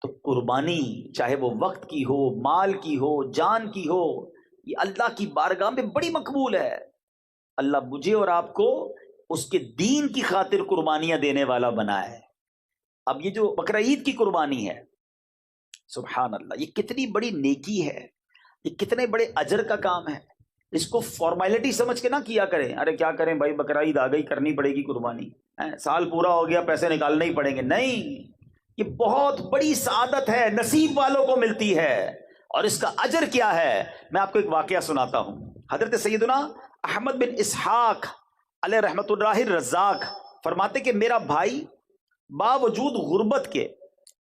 تو قربانی چاہے وہ وقت کی ہو، مال کی ہو، جان کی ہو، یہ اللہ کی بارگاہ میں بڑی مقبول ہے۔ اللہ مجھے اور آپ کو اس کے دین کی خاطر قربانیاں دینے والا بنا ہے۔ اب یہ جو بقرہ عید کی قربانی ہے، سبحان اللہ، یہ کتنی بڑی نیکی ہے، یہ کتنے بڑے اجر کا کام ہے۔ اس کو فارمیلٹی سمجھ کے نہ کیا کریں، ارے کیا کریں بھائی، بقرہ عید آ گئی، کرنی پڑے گی قربانی، سال پورا ہو گیا پیسے نکالنے ہی پڑیں گے۔ نہیں، یہ بہت بڑی سعادت ہے، نصیب والوں کو ملتی ہے۔ اور اس کا اجر کیا ہے، میں آپ کو ایک واقعہ سناتا ہوں۔ حضرت سیدنا احمد بن اسحاق علیہ رحمت اللہ الرزاق فرماتے کہ میرا بھائی باوجود غربت کے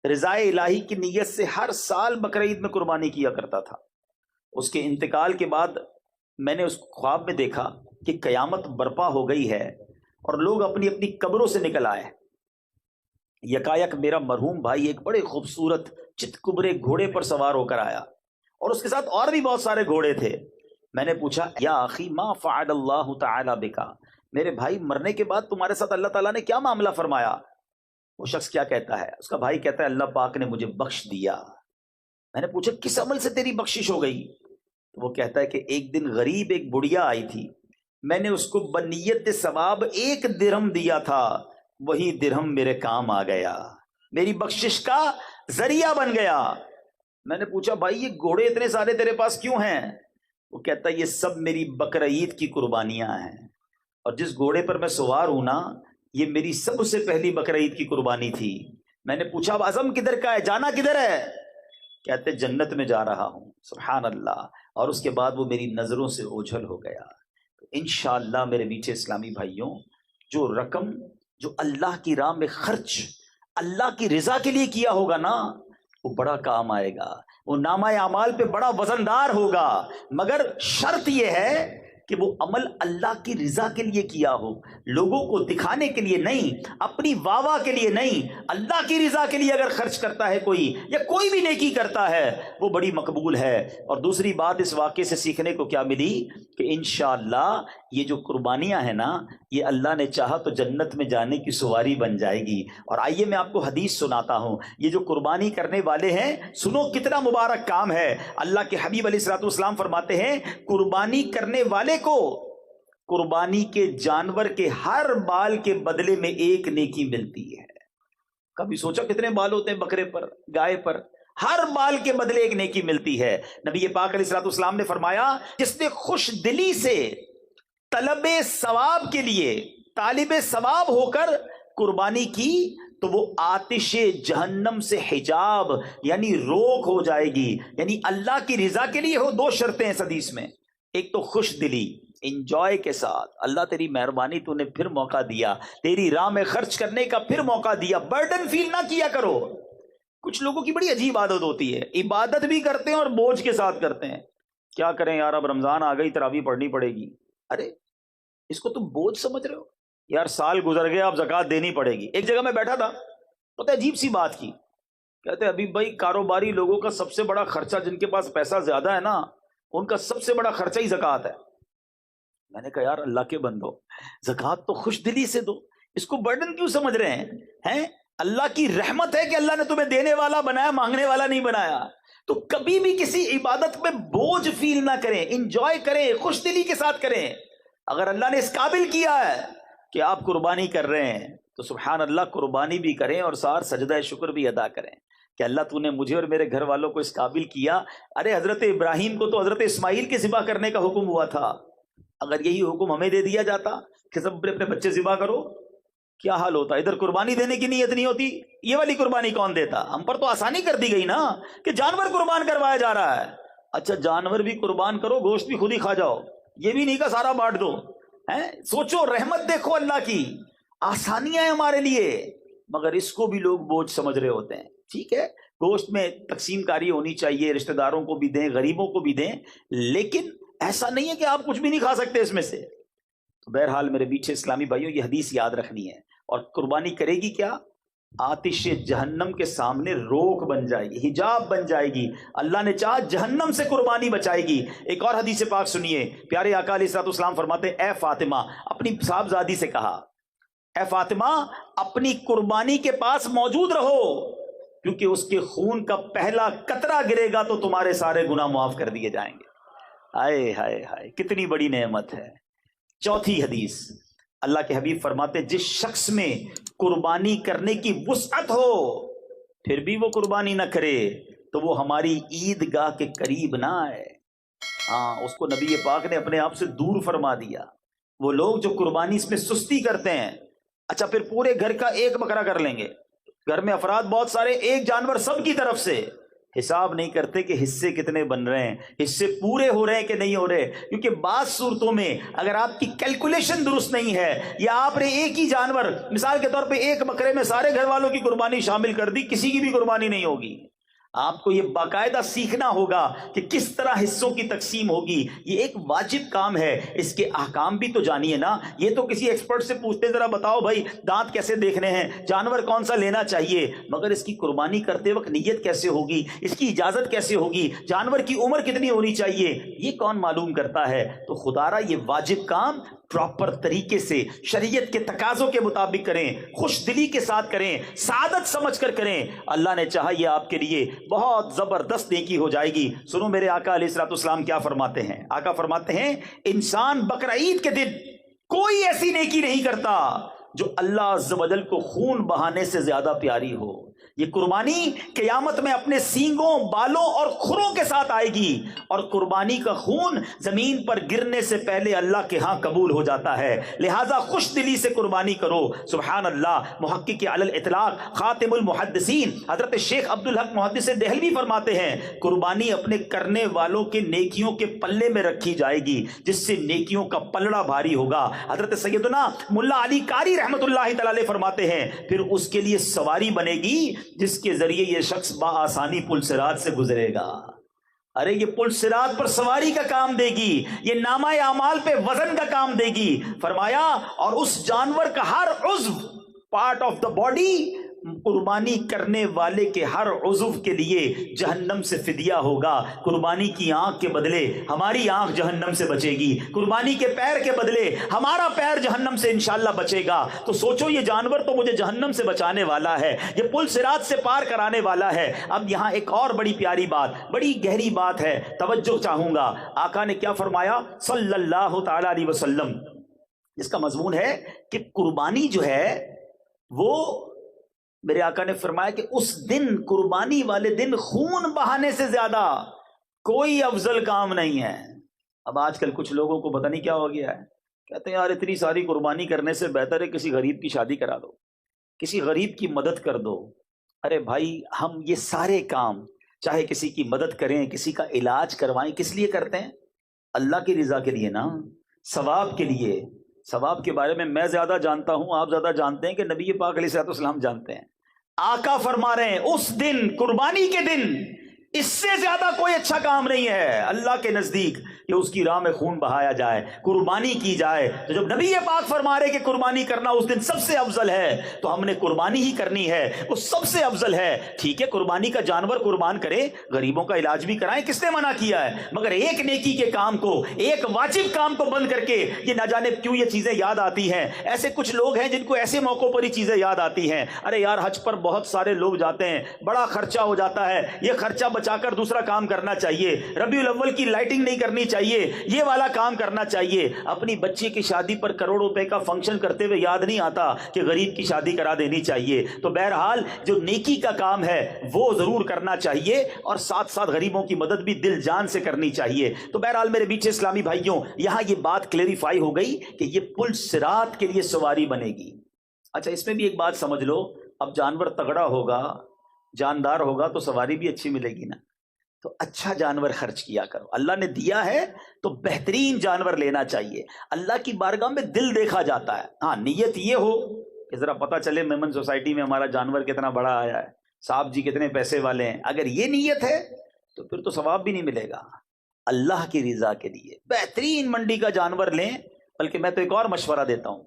رضائے الہی کی نیت سے ہر سال بقرہ عید میں قربانی کیا کرتا تھا۔ اس کے انتقال کے بعد میں نے اس خواب میں دیکھا کہ قیامت برپا ہو گئی ہے اور لوگ اپنی اپنی قبروں سے نکل آئے۔ یکایک میرا مرحوم بھائی ایک بڑے خوبصورت چت کبرے گھوڑے پر سوار ہو کر آیا، اور اس کے ساتھ اور بھی بہت سارے گھوڑے تھے۔ میں نے پوچھا یا اخی ما فعل اللہ تعالی بکا، میرے بھائی مرنے کے بعد تمہارے ساتھ اللہ تعالیٰ نے کیا معاملہ فرمایا؟ وہ شخص کیا کہتا ہے؟ اس کا بھائی کہتا ہے اللہ پاک نے مجھے بخش دیا۔ میں نے پوچھا کس عمل سے تیری بخشش ہو گئی؟ تو وہ کہتا ہے کہ ایک دن غریب ایک بڑھیا آئی تھی، میں نے اس کو بنیت ثواب 1 درہم دیا تھا، وہی درہم میرے کام آ گیا، میری بخشش کا ذریعہ بن گیا۔ میں نے پوچھا بھائی یہ گھوڑے اتنے سارے تیرے پاس کیوں ہیں؟ وہ کہتا ہے یہ سب میری بقرہ عید کی قربانیاں ہیں، اور جس گھوڑے پر میں سوار ہوں نا، یہ میری سب سے پہلی بقرہ عید کی قربانی تھی۔ میں نے پوچھا اب عزم کدھر کا ہے، جانا کدھر ہے؟ کہتے جنت میں جا رہا ہوں۔ سبحان اللہ۔ اور اس کے بعد وہ میری نظروں سے اوجھل ہو گیا۔ انشاءاللہ میرے میٹھے اسلامی بھائیوں، جو رقم جو اللہ کی راہ میں خرچ اللہ کی رضا کے لیے کیا ہوگا نا، وہ بڑا کام آئے گا، وہ نامہ اعمال پہ بڑا وزندار ہوگا، مگر شرط یہ ہے کہ وہ عمل اللہ کی رضا کے لیے کیا ہو، لوگوں کو دکھانے کے لیے نہیں، اپنی واہ واہ کے لیے نہیں، اللہ کی رضا کے لیے اگر خرچ کرتا ہے کوئی، یا کوئی بھی نیکی کرتا ہے، وہ بڑی مقبول ہے۔ اور دوسری بات اس واقعے سے سیکھنے کو کیا ملی کہ انشاءاللہ یہ جو قربانیاں ہیں نا، یہ اللہ نے چاہا تو جنت میں جانے کی سواری بن جائے گی۔ اور آئیے میں آپ کو حدیث سناتا ہوں، یہ جو قربانی کرنے والے ہیں، سنو کتنا مبارک کام ہے۔ اللہ کے حبیب علیہ الصلوۃ والسلام فرماتے ہیں قربانی کرنے والے کو قربانی کے جانور کے ہر بال کے بدلے میں 1 نیکی ملتی ہے۔ کبھی سوچا کتنے بال ہوتے ہیں بکرے پر، گائے پر؟ ہر بال کے بدلے 1 نیکی ملتی ہے۔ نبی پاک علیہ الصلوۃ والسلام نے فرمایا جس نے خوش دلی سے طلب ثواب کے لیے طالب ثواب ہو کر قربانی کی تو وہ آتش جہنم سے حجاب یعنی روک ہو جائے گی۔ یعنی اللہ کی رضا کے لیے ہو، 2 شرطیں اس حدیث میں، ایک تو خوش دلی، انجوائے کے ساتھ، اللہ تیری مہربانی تو نے پھر موقع دیا، تیری راہ میں خرچ کرنے کا پھر موقع دیا، برڈن فیل نہ کیا کرو۔ کچھ لوگوں کی بڑی عجیب عادت ہوتی ہے، عبادت بھی کرتے ہیں اور بوجھ کے ساتھ کرتے ہیں۔ کیا کریں یار، اب رمضان آ گئی، تراویح پڑھنی پڑے گی۔ ارے اس کو تم بوجھ سمجھ رہے ہو؟ یار سال گزر گیا، اب زکوٰۃ دینی پڑے گی۔ ایک جگہ میں بیٹھا تھا، پتہ ہے عجیب سی بات کی، کہتے ابھی بھائی کاروباری لوگوں کا سب سے بڑا خرچہ، جن کے پاس پیسہ زیادہ ہے نا، ان کا سب سے بڑا خرچہ ہی زکوٰۃ ہے۔ میں نے کہا یار اللہ کے بندو، زکوٰۃ تو خوش دلی سے دو، اس کو برڈن کیوں سمجھ رہے ہیں؟ اللہ کی رحمت ہے کہ اللہ نے تمہیں دینے والا بنایا، مانگنے والا نہیں بنایا۔ تو کبھی بھی کسی عبادت میں بوجھ فیل نہ کریں، انجوائے کریں، خوش دلی کے ساتھ کریں۔ اگر اللہ نے اس قابل کیا ہے کہ آپ قربانی کر رہے ہیں تو سبحان اللہ قربانی بھی کریں اور ساتھ سجدہ شکر بھی ادا کریں کہ اللہ تو نے مجھے اور میرے گھر والوں کو اس قابل کیا۔ ارے حضرت ابراہیم کو تو حضرت اسماعیل کے ذبح کرنے کا حکم ہوا تھا، اگر یہی حکم ہمیں دے دیا جاتا کہ سب اپنے بچے ذبح کرو، کیا حال ہوتا؟ ادھر قربانی دینے کی نیت نہیں ہوتی، یہ والی قربانی کون دیتا؟ ہم پر تو آسانی کر دی گئی نا کہ جانور قربان کروایا جا رہا ہے۔ اچھا جانور بھی قربان کرو، گوشت بھی خود ہی کھا جاؤ، یہ بھی نہیں کہ سارا بانٹ دو۔ سوچو، رحمت دیکھو اللہ کی، آسانیاں ہیں ہمارے لیے، مگر اس کو بھی لوگ بوجھ سمجھ رہے ہوتے ہیں۔ ٹھیک ہے، گوشت میں تقسیم کاری ہونی چاہیے، رشتہ داروں کو بھی دیں، غریبوں کو بھی دیں، لیکن ایسا نہیں ہے کہ آپ کچھ بھی نہیں کھا سکتے اس میں سے۔ تو بہرحال میرے میٹھے اسلامی بھائیوں، یہ حدیث یاد رکھنی ہے۔ اور قربانی کرے گی کیا؟ آتش جہنم کے سامنے روک بن جائے گی، حجاب بن جائے گی۔ اللہ نے چاہا جہنم سے قربانی بچائے گی۔ ایک اور حدیث پاک سنیے، پیارے آقا علیہ الصلوۃ والسلام فرماتے اے فاطمہ، اپنی صاحبزادی سے کہا، اے فاطمہ اپنی قربانی کے پاس موجود رہو، کیونکہ اس کے خون کا پہلا قطرہ گرے گا تو تمہارے سارے گناہ معاف کر دیے جائیں گے۔ ہائے ہائے ہائے، کتنی بڑی نعمت ہے۔ چوتھی حدیث، اللہ کے حبیب فرماتے ہیں جس شخص میں قربانی کرنے کی وسعت ہو پھر بھی وہ قربانی نہ کرے تو وہ ہماری عیدگاہ کے قریب نہ آئے۔ ہاں، اس کو نبی پاک نے اپنے آپ سے دور فرما دیا۔ وہ لوگ جو قربانی اس میں سستی کرتے ہیں، اچھا پھر پورے گھر کا ایک بکرا کر لیں گے، گھر میں افراد بہت سارے، ایک جانور سب کی طرف سے، حساب نہیں کرتے کہ حصے کتنے بن رہے ہیں، حصے پورے ہو رہے ہیں کہ نہیں ہو رہے، کیونکہ بعض صورتوں میں اگر آپ کی کیلکولیشن درست نہیں ہے یا آپ نے ایک ہی جانور، مثال کے طور پہ ایک بکرے میں سارے گھر والوں کی قربانی شامل کر دی، کسی کی بھی قربانی نہیں ہوگی۔ آپ کو یہ باقاعدہ سیکھنا ہوگا کہ کس طرح حصوں کی تقسیم ہوگی، یہ ایک واجب کام ہے۔ اس کے احکام بھی تو جانیے نا، یہ تو کسی ایکسپرٹ سے پوچھتے ذرا بتاؤ بھائی دانت کیسے دیکھنے ہیں، جانور کون سا لینا چاہیے، مگر اس کی قربانی کرتے وقت نیت کیسے ہوگی، اس کی اجازت کیسے ہوگی، جانور کی عمر کتنی ہونی چاہیے، یہ کون معلوم کرتا ہے؟ تو خدا را یہ واجب کام پراپر طریقے سے شریعت کے تقاضوں کے مطابق کریں، خوش دلی کے ساتھ کریں، سعادت سمجھ کر کریں، اللہ نے چاہا یہ آپ کے لیے بہت زبردست نیکی ہو جائے گی۔ سنو میرے آقا علیہ الصلوۃ والسلام کیا فرماتے ہیں۔ آقا فرماتے ہیں انسان بقرعید کے دن کوئی ایسی نیکی نہیں کرتا جو اللہ عز و جل کو خون بہانے سے زیادہ پیاری ہو۔ یہ قربانی قیامت میں اپنے سینگوں، بالوں اور کھروں کے ساتھ آئے گی، اور قربانی کا خون زمین پر گرنے سے پہلے اللہ کے ہاں قبول ہو جاتا ہے۔ لہٰذا خوش دلی سے قربانی کرو۔ سبحان اللہ۔ محقق علی الاطلاق خاتم المحدثین حضرت شیخ عبدالحق محدث دہلوی فرماتے ہیں قربانی اپنے کرنے والوں کے نیکیوں کے پلے میں رکھی جائے گی جس سے نیکیوں کا پلڑا بھاری ہوگا۔ حضرت سیدنا ملا علی قاری رحمۃ اللہ تعالی علیہ فرماتے ہیں پھر اس کے لیے سواری بنے گی جس کے ذریعے یہ شخص بآسانی پل صراط سے گزرے گا۔ ارے یہ پل صراط پر سواری کا کام دے گی، یہ نامہ اعمال پہ وزن کا کام دے گی۔ فرمایا اور اس جانور کا ہر عضو، پارٹ آف دا باڈی، قربانی کرنے والے کے ہر عضو کے لیے جہنم سے فدیہ ہوگا۔ قربانی کی آنکھ کے بدلے ہماری آنکھ جہنم سے بچے گی، قربانی کے پیر کے بدلے ہمارا پیر جہنم سے انشاءاللہ بچے گا۔ تو سوچو یہ جانور تو مجھے جہنم سے بچانے والا ہے، یہ پل صراط سے پار کرانے والا ہے۔ اب یہاں ایک اور بڑی پیاری بات، بڑی گہری بات ہے، توجہ چاہوں گا۔ آقا نے کیا فرمایا صلی اللہ تعالی علیہ وسلم؟ اس کا مضمون ہے کہ قربانی جو ہے وہ، میرے آقا نے فرمایا کہ اس دن، قربانی والے دن، خون بہانے سے زیادہ کوئی افضل کام نہیں ہے۔ اب آج کل کچھ لوگوں کو پتہ نہیں کیا ہو گیا ہے، کہتے ہیں یار اتنی ساری قربانی کرنے سے بہتر ہے کسی غریب کی شادی کرا دو، کسی غریب کی مدد کر دو۔ ارے بھائی ہم یہ سارے کام، چاہے کسی کی مدد کریں، کسی کا علاج کروائیں، کس لیے کرتے ہیں؟ اللہ کی رضا کے لیے نا، ثواب کے لیے۔ ثواب کے بارے میں زیادہ جانتا ہوں، آپ زیادہ جانتے ہیں کہ نبی پاک علیہ الصلوۃ والسلام جانتے ہیں۔ آقا فرما رہے ہیں اس دن، قربانی کے دن، اس سے زیادہ کوئی اچھا کام نہیں ہے اللہ کے نزدیک کہ اس کی راہ میں خون بہایا جائے، قربانی کی جائے۔ تو جب نبی پاک فرما رہے کہ قربانی کرنا اس دن سب سے افضل ہے تو ہم نے قربانی ہی کرنی ہے، وہ سب سے افضل ہے۔ ٹھیک ہے قربانی کا جانور قربان کریں، غریبوں کا علاج بھی کرائیں، کس نے منع کیا ہے؟ مگر ایک نیکی کے کام کو، ایک واجب کام کو بند کر کے یہ نہ جانے کیوں یہ چیزیں یاد آتی ہیں۔ ایسے کچھ لوگ ہیں جن کو ایسے موقعوں پر ہی چیزیں یاد آتی ہیں۔ ارے یار حج پر بہت سارے لوگ جاتے ہیں، بڑا خرچہ ہو جاتا ہے، یہ خرچہ بچا کر دوسرا کام کرنا چاہیے، ربیع الاول کی لائٹنگ نہیں کرنی چاہیے، یہ والا کام کرنا چاہیے۔ اپنی بچی کی شادی پر کروڑوں روپے کا فنکشن کرتے ہوئے یاد نہیں آتا کہ غریب کی شادی کرا دینی چاہیے۔ تو بہرحال جو نیکی کا کام ہے وہ ضرور کرنا چاہیے، اور ساتھ ساتھ غریبوں کی مدد بھی دل جان سے کرنی چاہیے۔ تو بہرحال میرے بیچ اسلامی بھائیوں، یہاں یہ بات کلیریفائی ہو گئی کہ یہ پل صراط کے لیے سواری بنے گی۔ اچھا اس میں بھی ایک بات سمجھ لو، اب جانور تگڑا ہوگا، جاندار ہوگا تو سواری بھی اچھی ملے گی نا۔ تو اچھا جانور خرچ کیا کرو، اللہ نے دیا ہے تو بہترین جانور لینا چاہیے۔ اللہ کی بارگاہ میں دل دیکھا جاتا ہے۔ ہاں نیت یہ ہو کہ ذرا پتہ چلے میمن سوسائٹی میں ہمارا جانور کتنا بڑا آیا ہے، صاحب جی کتنے پیسے والے ہیں، اگر یہ نیت ہے تو پھر تو ثواب بھی نہیں ملے گا۔ اللہ کی رضا کے لیے بہترین منڈی کا جانور لیں۔ بلکہ میں تو ایک اور مشورہ دیتا ہوں،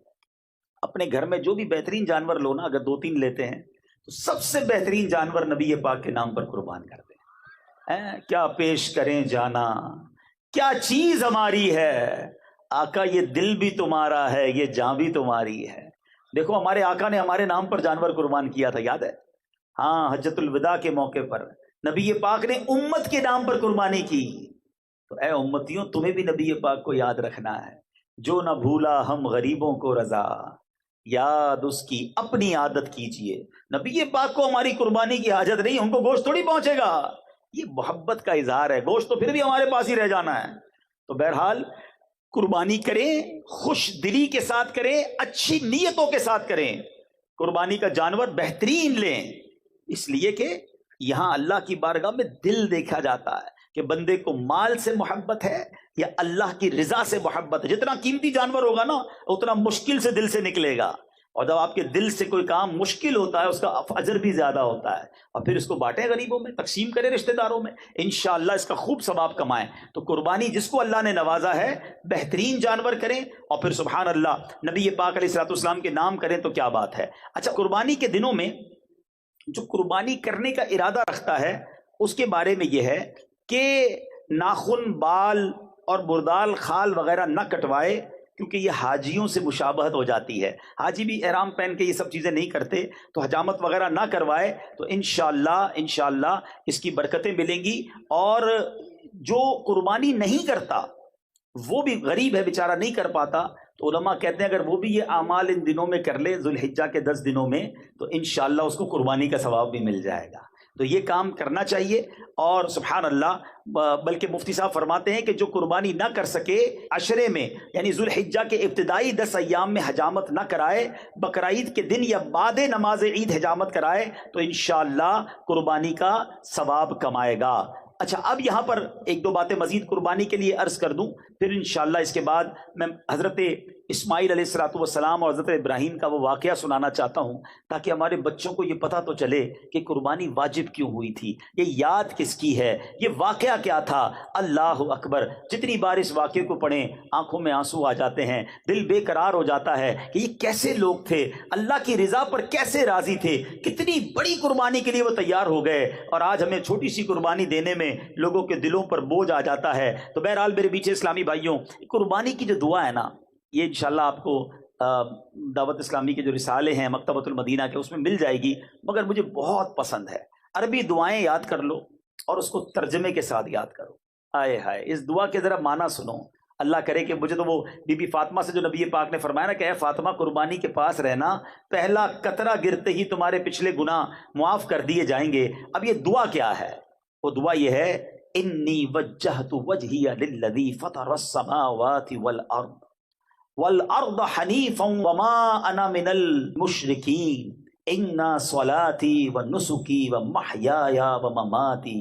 اپنے گھر میں جو بھی بہترین جانور لو نا، اگر 2-3 لیتے ہیں تو سب سے بہترین جانور نبی پاک کے نام پر قربان کر دیں۔ کیا پیش کریں جانا، کیا چیز ہماری ہے، آقا یہ دل بھی تمہارا ہے، یہ جاں بھی تمہاری ہے۔ دیکھو ہمارے آقا نے ہمارے نام پر جانور قربان کیا تھا، یاد ہے؟ ہاں حجۃ الوداع کے موقع پر نبی پاک نے امت کے نام پر قربانی کی. تو اے امتیوں تمہیں بھی نبی پاک کو یاد رکھنا ہے. جو نہ بھولا ہم غریبوں کو رضا، یاد اس کی اپنی عادت کیجئے. نبی پاک کو ہماری قربانی کی حاجت نہیں، ان کو گوشت تھوڑی پہنچے گا. یہ محبت کا اظہار ہے، گوشت تو پھر بھی ہمارے پاس ہی رہ جانا ہے. تو بہرحال قربانی کریں، خوش دلی کے ساتھ کریں، اچھی نیتوں کے ساتھ کریں. قربانی کا جانور بہترین لیں، اس لیے کہ یہاں اللہ کی بارگاہ میں دل دیکھا جاتا ہے کہ بندے کو مال سے محبت ہے یا اللہ کی رضا سے محبت ہے. جتنا قیمتی جانور ہوگا نا اتنا مشکل سے دل سے نکلے گا، اور جب آپ کے دل سے کوئی کام مشکل ہوتا ہے اس کا اجر بھی زیادہ ہوتا ہے. اور پھر اس کو بانٹیں غریبوں میں، تقسیم کریں رشتہ داروں میں، انشاءاللہ اس کا خوب ثواب کمائیں. تو قربانی جس کو اللہ نے نوازا ہے بہترین جانور کریں، اور پھر سبحان اللہ نبی پاک علیہ الصلوۃ والسلام کے نام کریں تو کیا بات ہے. اچھا، قربانی کے دنوں میں جو قربانی کرنے کا ارادہ رکھتا ہے اس کے بارے میں یہ ہے کہ ناخن، بال اور بردال، خال وغیرہ نہ کٹوائے، کیونکہ یہ حاجیوں سے مشابہت ہو جاتی ہے. حاجی بھی احرام پہن کے یہ سب چیزیں نہیں کرتے، تو حجامت وغیرہ نہ کروائے تو انشاءاللہ اس کی برکتیں ملیں گی. اور جو قربانی نہیں کرتا وہ بھی غریب ہے بیچارہ، نہیں کر پاتا، تو علماء کہتے ہیں اگر وہ بھی یہ اعمال ان دنوں میں کر لے، ذوالحجہ کے 10 دنوں میں، تو انشاءاللہ اس کو قربانی کا ثواب بھی مل جائے گا. تو یہ کام کرنا چاہیے. اور سبحان اللہ، بلکہ مفتی صاحب فرماتے ہیں کہ جو قربانی نہ کر سکے عشرے میں، یعنی ذوالحجہ کے ابتدائی 10 ایام میں حجامت نہ کرائے، بقرعید کے دن یا بعد نماز عید حجامت کرائے تو انشاءاللہ قربانی کا ثواب کمائے گا. اچھا، اب یہاں پر ایک دو باتیں مزید قربانی کے لیے عرض کر دوں، پھر انشاءاللہ اس کے بعد میں حضرت اسماعیل علیہ السلام اور حضرت ابراہیم کا وہ واقعہ سنانا چاہتا ہوں، تاکہ ہمارے بچوں کو یہ پتہ تو چلے کہ قربانی واجب کیوں ہوئی تھی، یہ یاد کس کی ہے، یہ واقعہ کیا تھا. اللہ اکبر! جتنی بار اس واقعے کو پڑھیں آنکھوں میں آنسو آ جاتے ہیں، دل بے قرار ہو جاتا ہے کہ یہ کیسے لوگ تھے، اللہ کی رضا پر کیسے راضی تھے، کتنی بڑی قربانی کے لیے وہ تیار ہو گئے، اور آج ہمیں چھوٹی سی قربانی دینے میں لوگوں کے دلوں پر بوجھ آ جاتا ہے. تو بہرحال میرے پیچھے اسلامی بھائیوں، قربانی کی جو دعا ہے نا، یہ انشاءاللہ آپ کو دعوت اسلامی کے جو رسالے ہیں مکتبۃ المدینہ کے، اس میں مل جائے گی، مگر مجھے بہت پسند ہے. عربی دعائیں یاد کر لو اور اس کو ترجمے کے ساتھ یاد کرو. آئے ہائے، اس دعا کے ذرا معنی سنو. اللہ کرے کہ مجھے تو وہ بی بی فاطمہ سے جو نبی پاک نے فرمایا نا کہ اے فاطمہ قربانی کے پاس رہنا، پہلا قطرہ گرتے ہی تمہارے پچھلے گناہ معاف کر دیے جائیں گے. اب یہ دعا کیا ہے؟ وہ دعا یہ ہے، انی وجہت وجہی للذی فطر السماوات والارض حنیفا وما انا من المشرکین ان صلاتی ونسکی ومحیای ومماتی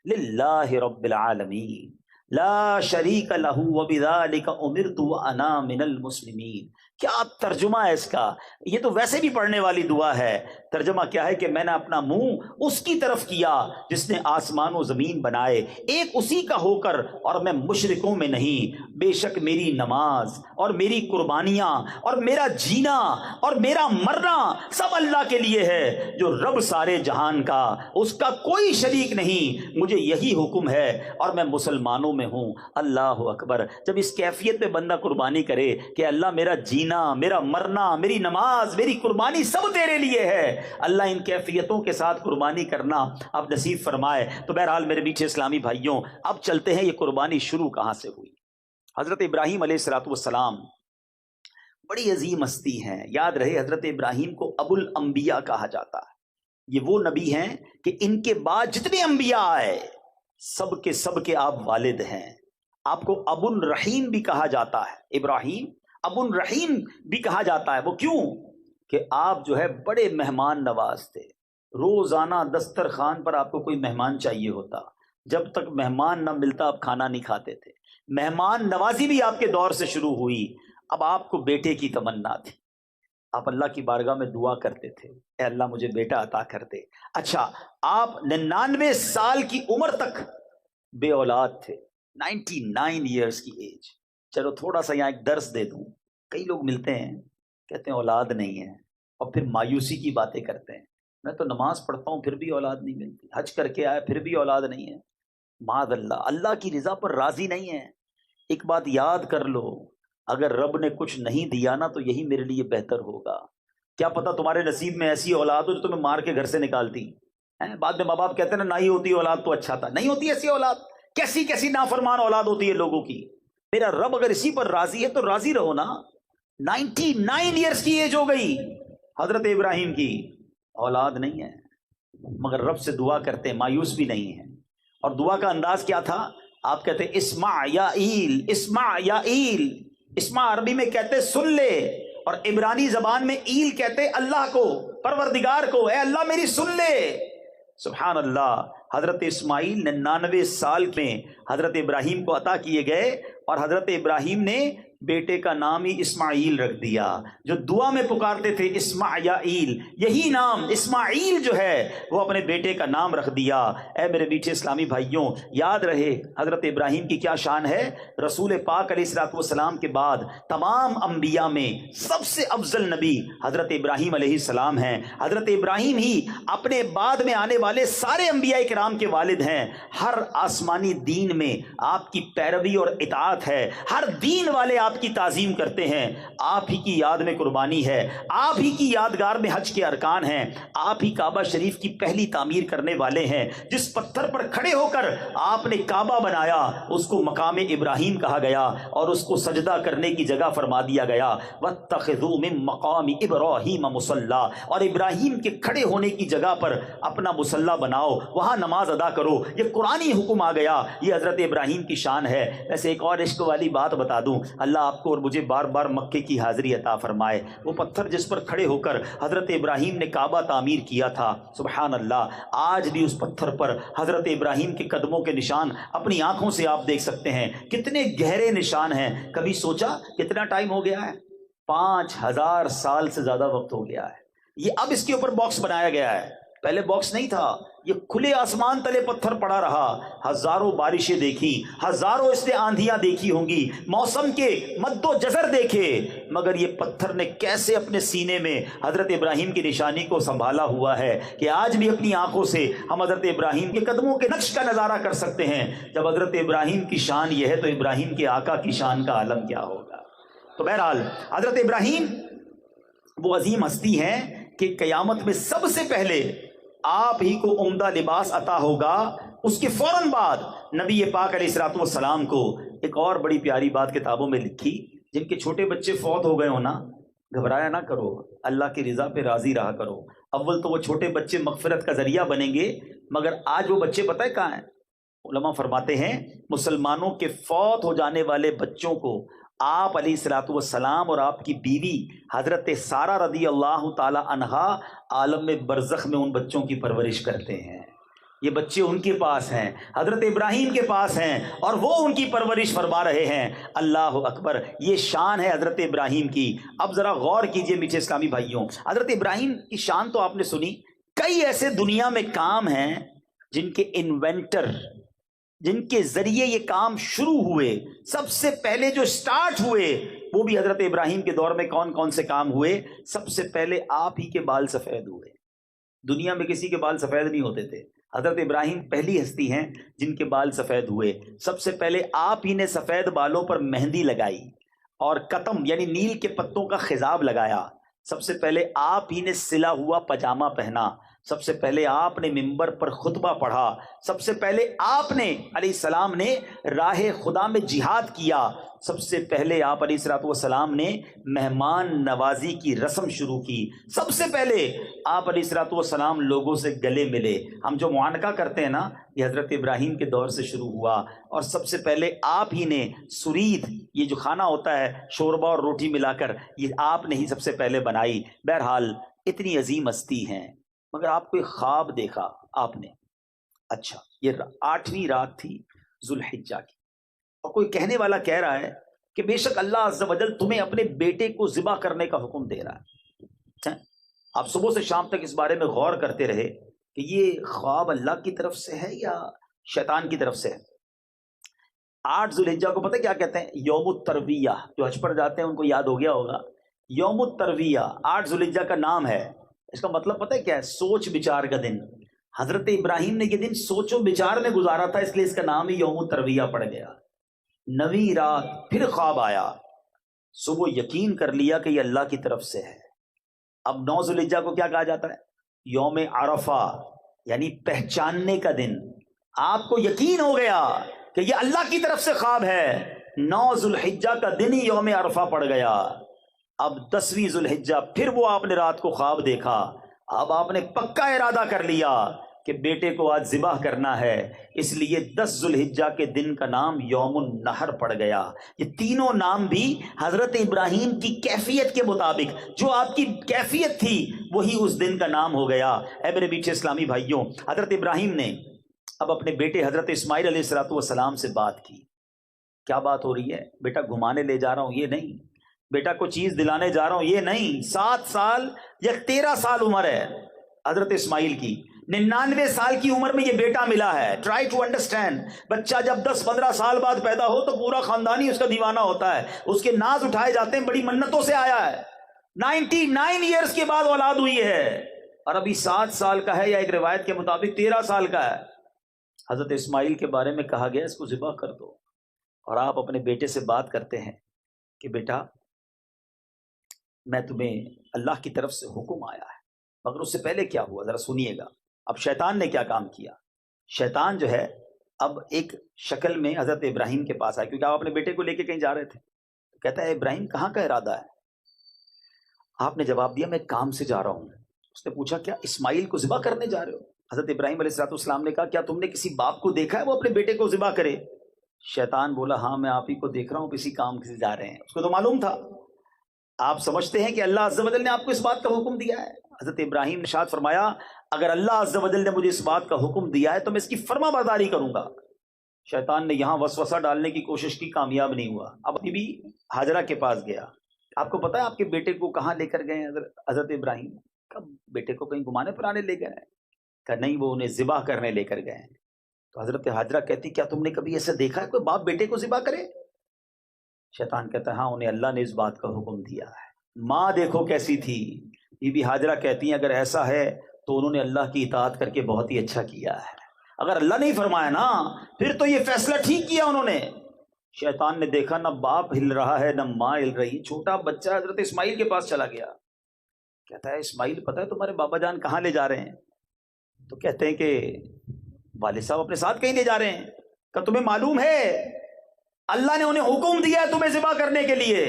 للہ رب العالمین لا شریک لہ وبذالک امرت وانا من المسلمین. کیا ترجمہ ہے اس کا؟ یہ تو ویسے بھی پڑھنے والی دعا ہے. ترجمہ کیا ہے کہ میں نے اپنا منہ اس کی طرف کیا جس نے آسمان و زمین بنائے، ایک اسی کا ہو کر، اور میں مشرکوں میں نہیں. بے شک میری نماز اور میری قربانیاں اور میرا جینا اور میرا مرنا سب اللہ کے لیے ہے جو رب سارے جہان کا، اس کا کوئی شریک نہیں. مجھے یہی حکم ہے اور میں مسلمانوں میں ہوں. اللہ اکبر! جب اس کیفیت میں بندہ قربانی کرے کہ اللہ میرا جینا، میرا مرنا، میری نماز، میری قربانی سب تیرے لیے ہے، اللہ ان کیفیتوں کے ساتھ قربانی کرنا اب نصیب فرمائے. تو بہرحال میرے میٹھے اسلامی بھائیوں، اب چلتے ہیں یہ قربانی شروع کہاں سے ہوئی. حضرت ابراہیم علیہ السلام بڑی عظیم ہستی ہیں. یاد رہے حضرت ابراہیم کو ابو الانبیاء کہا جاتا ہے. یہ وہ نبی ہیں کہ ان کے بعد جتنے انبیاء آئے سب کے آپ والد ہیں. آپ کو ابو الرحیم بھی کہا جاتا ہے. ابراہیم ابو الرحیم بھی کہا جاتا ہے. وہ کیوں؟ کہ آپ جو ہے بڑے مہمان نواز تھے. روزانہ دسترخوان پر آپ کو کوئی مہمان چاہیے ہوتا، جب تک مہمان نہ ملتا آپ کھانا نہیں کھاتے تھے. مہمان نوازی بھی آپ کے دور سے شروع ہوئی. اب آپ کو بیٹے کی تمنا تھی، آپ اللہ کی بارگاہ میں دعا کرتے تھے، اے اللہ مجھے بیٹا عطا کر دے. اچھا، آپ 99 سال کی عمر تک بے اولاد تھے، 99 ایئرس کی ایج. چلو تھوڑا سا یہاں ایک درس دے دوں. کئی لوگ ملتے ہیں کہتے ہیں اولاد نہیں ہے، اور پھر مایوسی کی باتیں کرتے ہیں. میں تو نماز پڑھتا ہوں پھر بھی اولاد نہیں ملتی، حج کر کے آیا پھر بھی اولاد نہیں ہے. معاذ اللہ، اللہ کی رضا پر راضی نہیں ہے. ایک بات یاد کر لو، اگر رب نے کچھ نہیں دیا نا تو یہی میرے لیے بہتر ہوگا. کیا پتا تمہارے نصیب میں ایسی اولاد ہو جو تمہیں مار کے گھر سے نکالتی ہے. بعد میں ماں باپ کہتے ہیں نا نہیں ہوتی اولاد تو اچھا تھا. نہیں ہوتی ایسی اولاد. کیسی کیسی نافرمان اولاد ہوتی ہے لوگوں کی. میرا رب اگر اسی پر راضی ہے تو راضی رہو نا. 99 ایئرس کی ایج ہو گئی حضرت ابراہیم کی, اولاد نہیں ہے, مگر رب سے دعا کرتے ہیں, مایوس بھی نہیں ہے. اور دعا کا انداز کیا تھا؟ آپ کہتے ہیں اسمع یا ایل, اسمع یا ایل. اسمع عربی میں کہتے سن لے, اور عبرانی زبان میں ایل کہتے اللہ کو, پروردگار کو, اے اللہ میری سن لے. سبحان اللہ. حضرت اسماعیل 99 سال میں حضرت ابراہیم کو عطا کیے گئے, اور حضرت ابراہیم نے بیٹے کا نام ہی اسماعیل رکھ دیا. جو دعا میں پکارتے تھے اسمع یا ایل, یہی نام اسماعیل جو ہے وہ اپنے بیٹے کا نام رکھ دیا. اے میرے میٹھے اسلامی بھائیوں, یاد رہے حضرت ابراہیم کی کیا شان ہے. رسول پاک علیہ الصلوۃ والسلام کے بعد تمام انبیاء میں سب سے افضل نبی حضرت ابراہیم علیہ السلام ہیں. حضرت ابراہیم ہی اپنے بعد میں آنے والے سارے انبیاء کرام کے والد ہیں. ہر آسمانی دین میں آپ کی پیروی اور اطاعت ہے. ہر دین والے آپ کی تعظیم کرتے ہیں. آپ ہی کی یاد میں قربانی ہے, آپ ہی کی یادگار میں حج کے ارکان ہیں, آپ ہی کعبہ شریف کی پہلی تعمیر کرنے والے ہیں. جس پتھر پر کھڑے ہو کر آپ نے کعبہ بنایا اس کو مقام ابراہیم کہا گیا, اور اس کو سجدہ کرنے کی جگہ فرما دیا گیا. واتخذوا من مقام ابراہیم مصلی, اور ابراہیم کے کھڑے ہونے کی جگہ پر اپنا مصلی بناؤ, وہاں نماز ادا کرو. یہ قرآنی حکم آ گیا. یہ حضرت ابراہیم کی شان ہے. ویسے ایک اور عشق والی بات بتا دوں, اللہ آپ کو اور مجھے بار بار مکے کی حاضری عطا فرمائے. وہ پتھر جس پر کھڑے ہو کر حضرت ابراہیم نے کعبہ تعمیر کیا تھا, سبحان اللہ, آج بھی اس پتھر پر حضرت ابراہیم کے قدموں کے نشان اپنی آنکھوں سے آپ دیکھ سکتے ہیں. کتنے گہرے نشان ہیں. کبھی سوچا کتنا ٹائم ہو گیا ہے؟ 5000 سال سے زیادہ وقت ہو گیا ہے. یہ اب اس کے اوپر باکس بنایا گیا ہے, پہلے باکس نہیں تھا. یہ کھلے آسمان تلے پتھر پڑا رہا. ہزاروں بارشیں دیکھی, ہزاروں اس نے آندھیاں دیکھی ہوں گی, موسم کے مد و جزر دیکھے, مگر یہ پتھر نے کیسے اپنے سینے میں حضرت ابراہیم کی نشانی کو سنبھالا ہوا ہے کہ آج بھی اپنی آنکھوں سے ہم حضرت ابراہیم کے قدموں کے نقش کا نظارہ کر سکتے ہیں. جب حضرت ابراہیم کی شان یہ ہے تو ابراہیم کے آقا کی شان کا عالم کیا ہوگا. تو بہرحال حضرت ابراہیم وہ عظیم ہستی ہیں کہ قیامت میں سب سے پہلے آپ ہی کو عمدہ لباس عطا ہوگا. اس کے فوراً بعد نبی پاک علیہ الصلوۃ والسلام کو ایک اور بڑی پیاری بات کتابوں میں لکھی. جن کے چھوٹے بچے فوت ہو گئے ہو نا, گھبرایا نہ کرو, اللہ کی رضا پہ راضی رہا کرو. اول تو وہ چھوٹے بچے مغفرت کا ذریعہ بنیں گے, مگر آج وہ بچے پتہ ہے کہاں ہیں؟ علماء فرماتے ہیں مسلمانوں کے فوت ہو جانے والے بچوں کو آپ علیہ الصلوۃ والسلام اور آپ کی بیوی حضرت سارہ رضی اللہ تعالی عنہا عالم برزخ میں ان بچوں کی پرورش کرتے ہیں. یہ بچے ان کے پاس ہیں, حضرت ابراہیم کے پاس ہیں, اور وہ ان کی پرورش فرما رہے ہیں. اللہ اکبر, یہ شان ہے حضرت ابراہیم کی. اب ذرا غور کیجئے میٹھے اسلامی بھائیوں, حضرت ابراہیم کی شان تو آپ نے سنی. کئی ایسے دنیا میں کام ہیں جن کے انوینٹر, جن کے ذریعے یہ کام شروع ہوئے, سب سے پہلے جو سٹارٹ ہوئے وہ بھی حضرت ابراہیم کے دور میں کون کون سے کام ہوئے؟ سب سے پہلے آپ ہی کے بال سفید ہوئے. دنیا میں کسی کے بال سفید نہیں ہوتے تھے. حضرت ابراہیم پہلی ہستی ہیں جن کے بال سفید ہوئے. سب سے پہلے آپ ہی نے سفید بالوں پر مہندی لگائی اور قطم یعنی نیل کے پتوں کا خضاب لگایا. سب سے پہلے آپ ہی نے سلا ہوا پاجامہ پہنا. سب سے پہلے آپ نے منبر پر خطبہ پڑھا. سب سے پہلے آپ نے علیہ السلام نے راہ خدا میں جہاد کیا. سب سے پہلے آپ علیہ الصلوۃ والسلام نے مہمان نوازی کی رسم شروع کی. سب سے پہلے آپ علیہ الصلوۃ والسلام لوگوں سے گلے ملے. ہم جو معانقہ کرتے ہیں نا, یہ حضرت ابراہیم کے دور سے شروع ہوا. اور سب سے پہلے آپ ہی نے سرید, یہ جو کھانا ہوتا ہے شوربہ اور روٹی ملا کر, یہ آپ نے ہی سب سے پہلے بنائی. بہرحال اتنی عظیم ہستی ہیں, مگر آپ کو ایک خواب دیکھا آپ نے. اچھا, یہ 8ویں رات تھی ذوالحجہ کی, اور کوئی کہنے والا کہہ رہا ہے کہ بے شک اللہ عز و جل تمہیں اپنے بیٹے کو ذبح کرنے کا حکم دے رہا ہے. آپ صبح سے شام تک اس بارے میں غور کرتے رہے کہ یہ خواب اللہ کی طرف سے ہے یا شیطان کی طرف سے ہے. 8 ذوالحجہ کو پتہ کیا کہتے ہیں؟ یوم الترویہ. جو حج پر جاتے ہیں ان کو یاد ہو گیا ہوگا, یوم الترویہ 8 ذوالحجہ کا نام ہے. اس کا مطلب پتہ ہے کیا ہے؟ سوچ بچار کا دن. حضرت ابراہیم نے یہ دن سوچ و بچار میں گزارا تھا, اس لیے اس کا نام ہی یوم الترویہ پڑ گیا. 9ویں رات پھر خواب آیا. صبح یقین کر لیا کہ یہ اللہ کی طرف سے ہے. اب 9 ذوالحجہ کو کیا کہا جاتا ہے؟ یوم عرفہ، یعنی پہچاننے کا دن۔ آپ کو یقین ہو گیا کہ یہ اللہ کی طرف سے خواب ہے، 9 ذوالحجہ کا دن ہی یوم عرفہ پڑ گیا۔ اب 10ویں ذوالحجہ پھر وہ آپ نے رات کو خواب دیکھا، اب آپ نے پکا ارادہ کر لیا کہ بیٹے کو آج ذبح کرنا ہے، اس لیے 10 ذوالحجہ کے دن کا نام یوم النحر پڑ گیا۔ یہ تینوں نام بھی حضرت ابراہیم کی کیفیت کے مطابق، جو آپ کی کیفیت تھی وہی اس دن کا نام ہو گیا۔ اے میرے میٹھے اسلامی بھائیوں، حضرت ابراہیم نے اب اپنے بیٹے حضرت اسماعیل علیہ السلام سے بات کی۔ کیا بات ہو رہی ہے؟ بیٹا گھمانے لے جا رہا ہوں یہ نہیں، بیٹا کو چیز دلانے جا رہا ہوں یہ نہیں۔ 7 سال یا 13 سال عمر ہے حضرت اسماعیل کی، 99 سال کی عمر میں یہ بیٹا ملا ہے۔ ٹرائی ٹو انڈرسٹینڈ، بچہ جب 10-15 سال بعد پیدا ہو تو پورا خاندان ہی اس کا دیوانہ ہوتا ہے، اس کے ناز اٹھائے جاتے ہیں، بڑی منتوں سے آیا ہے۔ 99 ایئرز کے بعد اولاد ہوئی ہے، اور ابھی 7 سال کا ہے، یا ایک روایت کے مطابق 13 سال کا ہے۔ حضرت اسماعیل کے بارے میں کہا گیا اس کو ذبح کر دو، اور آپ اپنے بیٹے سے بات کرتے ہیں کہ بیٹا میں تمہیں اللہ کی طرف سے حکم آیا ہے۔ مگر اس سے پہلے کیا ہوا ذرا سنیے گا۔ اب شیطان نے کیا کام کیا؟ شیطان جو ہے اب ایک شکل میں حضرت ابراہیم کے پاس آیا، کیونکہ آپ اپنے بیٹے کو لے کے کہیں جا رہے تھے۔ کہتا ہے ابراہیم کہاں کا ارادہ ہے؟ آپ نے جواب دیا میں کام سے جا رہا ہوں۔ اس نے پوچھا کیا اسماعیل کو ذبح کرنے جا رہے ہو؟ حضرت ابراہیم علیہ السلام نے کہا کیا تم نے کسی باپ کو دیکھا ہے وہ اپنے بیٹے کو ذبح کرے؟ شیطان بولا ہاں میں آپ ہی کو دیکھ رہا ہوں، کسی کام سے جا رہے ہیں۔ اس کو تو معلوم تھا۔ آپ سمجھتے ہیں کہ اللہ عز و جل نے آپ کو اس بات کا حکم دیا ہے؟ حضرت ابراہیم نے ارشاد فرمایا اگر اللہ عز و جل نے مجھے اس بات کا حکم دیا ہے تو میں اس کی فرما برداری کروں گا۔ شیطان نے یہاں وسوسہ ڈالنے کی کوشش کی، کامیاب نہیں ہوا۔ اب بی بی ہاجرہ کے پاس گیا۔ آپ کو پتا ہے آپ کے بیٹے کو کہاں لے کر گئے حضرت ابراہیم؟ کب بیٹے کو کہیں گھمانے پھرانے لے گئے؟ کہ نہیں، وہ انہیں ذبح کرنے لے کر گئے۔ تو حضرت ہاجرہ کہتی کیا تم نے کبھی ایسا دیکھا ہے کوئی باپ بیٹے کو ذبح کرے؟ شیطان کہتا ہے ہاں انہیں اللہ نے اس بات کا حکم دیا ہے۔ ماں دیکھو کیسی تھی، بی بی ہاجرہ کہتی ہیں اگر ایسا ہے تو انہوں نے اللہ کی اطاعت کر کے بہت ہی اچھا کیا ہے، اگر اللہ نہیں فرمایا نا پھر تو یہ فیصلہ ٹھیک کیا انہوں نے۔ شیطان نے دیکھا نہ باپ ہل رہا ہے نہ ماں ہل رہی، چھوٹا بچہ حضرت اسماعیل کے پاس چلا گیا۔ کہتا ہے اسماعیل پتہ ہے تمہارے بابا جان کہاں لے جا رہے ہیں؟ تو کہتے ہیں کہ والد صاحب اپنے ساتھ کہیں لے جا رہے ہیں۔ کہ تمہیں معلوم ہے اللہ نے انہیں حکم دیا ہے تمہیں ذبح کرنے کے لیے۔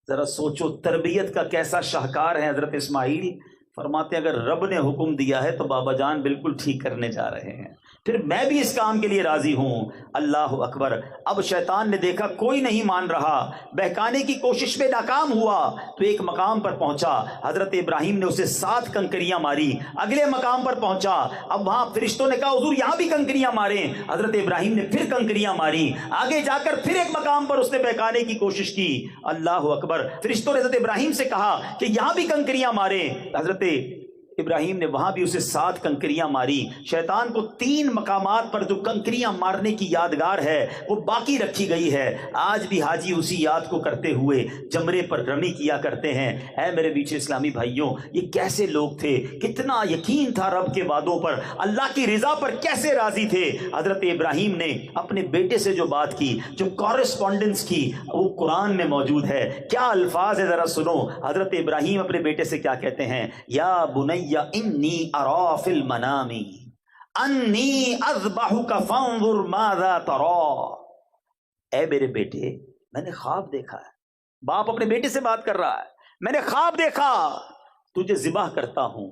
ذرا سوچو تربیت کا کیسا شاہکار ہے حضرت اسماعیل۔ فرماتے ہیں اگر رب نے حکم دیا ہے تو بابا جان بالکل ٹھیک کرنے جا رہے ہیں، پھر میں بھی اس کام کے لیے راضی ہوں۔ اللہ اکبر۔ اب شیطان نے دیکھا کوئی نہیں مان رہا، بہکانے کی کوشش میں ناکام ہوا تو ایک مقام پر پہنچا، حضرت ابراہیم نے اسے 7 کنکریاں ماری۔ اگلے مقام پر پہنچا، اب وہاں فرشتوں نے کہا حضور یہاں بھی کنکریاں ماریں۔ حضرت ابراہیم نے پھر کنکریاں ماری۔ آگے جا کر پھر ایک مقام پر اس نے بہکانے کی کوشش کی۔ اللہ اکبر۔ فرشتوں نے حضرت ابراہیم سے کہا کہ یہاں بھی کنکریاں ماریں۔ حضرت ابراہیم نے وہاں بھی اسے 7 کنکریاں ماری۔ شیطان کو 3 مقامات پر جو کنکریاں مارنے کی یادگار ہے وہ باقی رکھی گئی ہے۔ آج بھی حاجی اسی یاد کو کرتے ہوئے جمرے پر رمی کیا کرتے ہیں۔ اے میرے میٹھے اسلامی بھائیوں، یہ کیسے لوگ تھے، کتنا یقین تھا رب کے وعدوں پر، اللہ کی رضا پر کیسے راضی تھے۔ حضرت ابراہیم نے اپنے بیٹے سے جو بات کی، جو کورسپونڈنس کی، وہ قرآن میں موجود ہے۔ کیا الفاظ ہے ذرا سنو۔ حضرت ابراہیم اپنے بیٹے سے کیا کہتے ہیں؟ یا بنی انی ارا فی المنام انی اذبحک فانظر ماذا تری۔ اے میرے بیٹے میں نے خواب دیکھا ہے۔ باپ اپنے بیٹے سے بات کر رہا ہے، میں نے خواب دیکھا تجھے ذبح کرتا ہوں،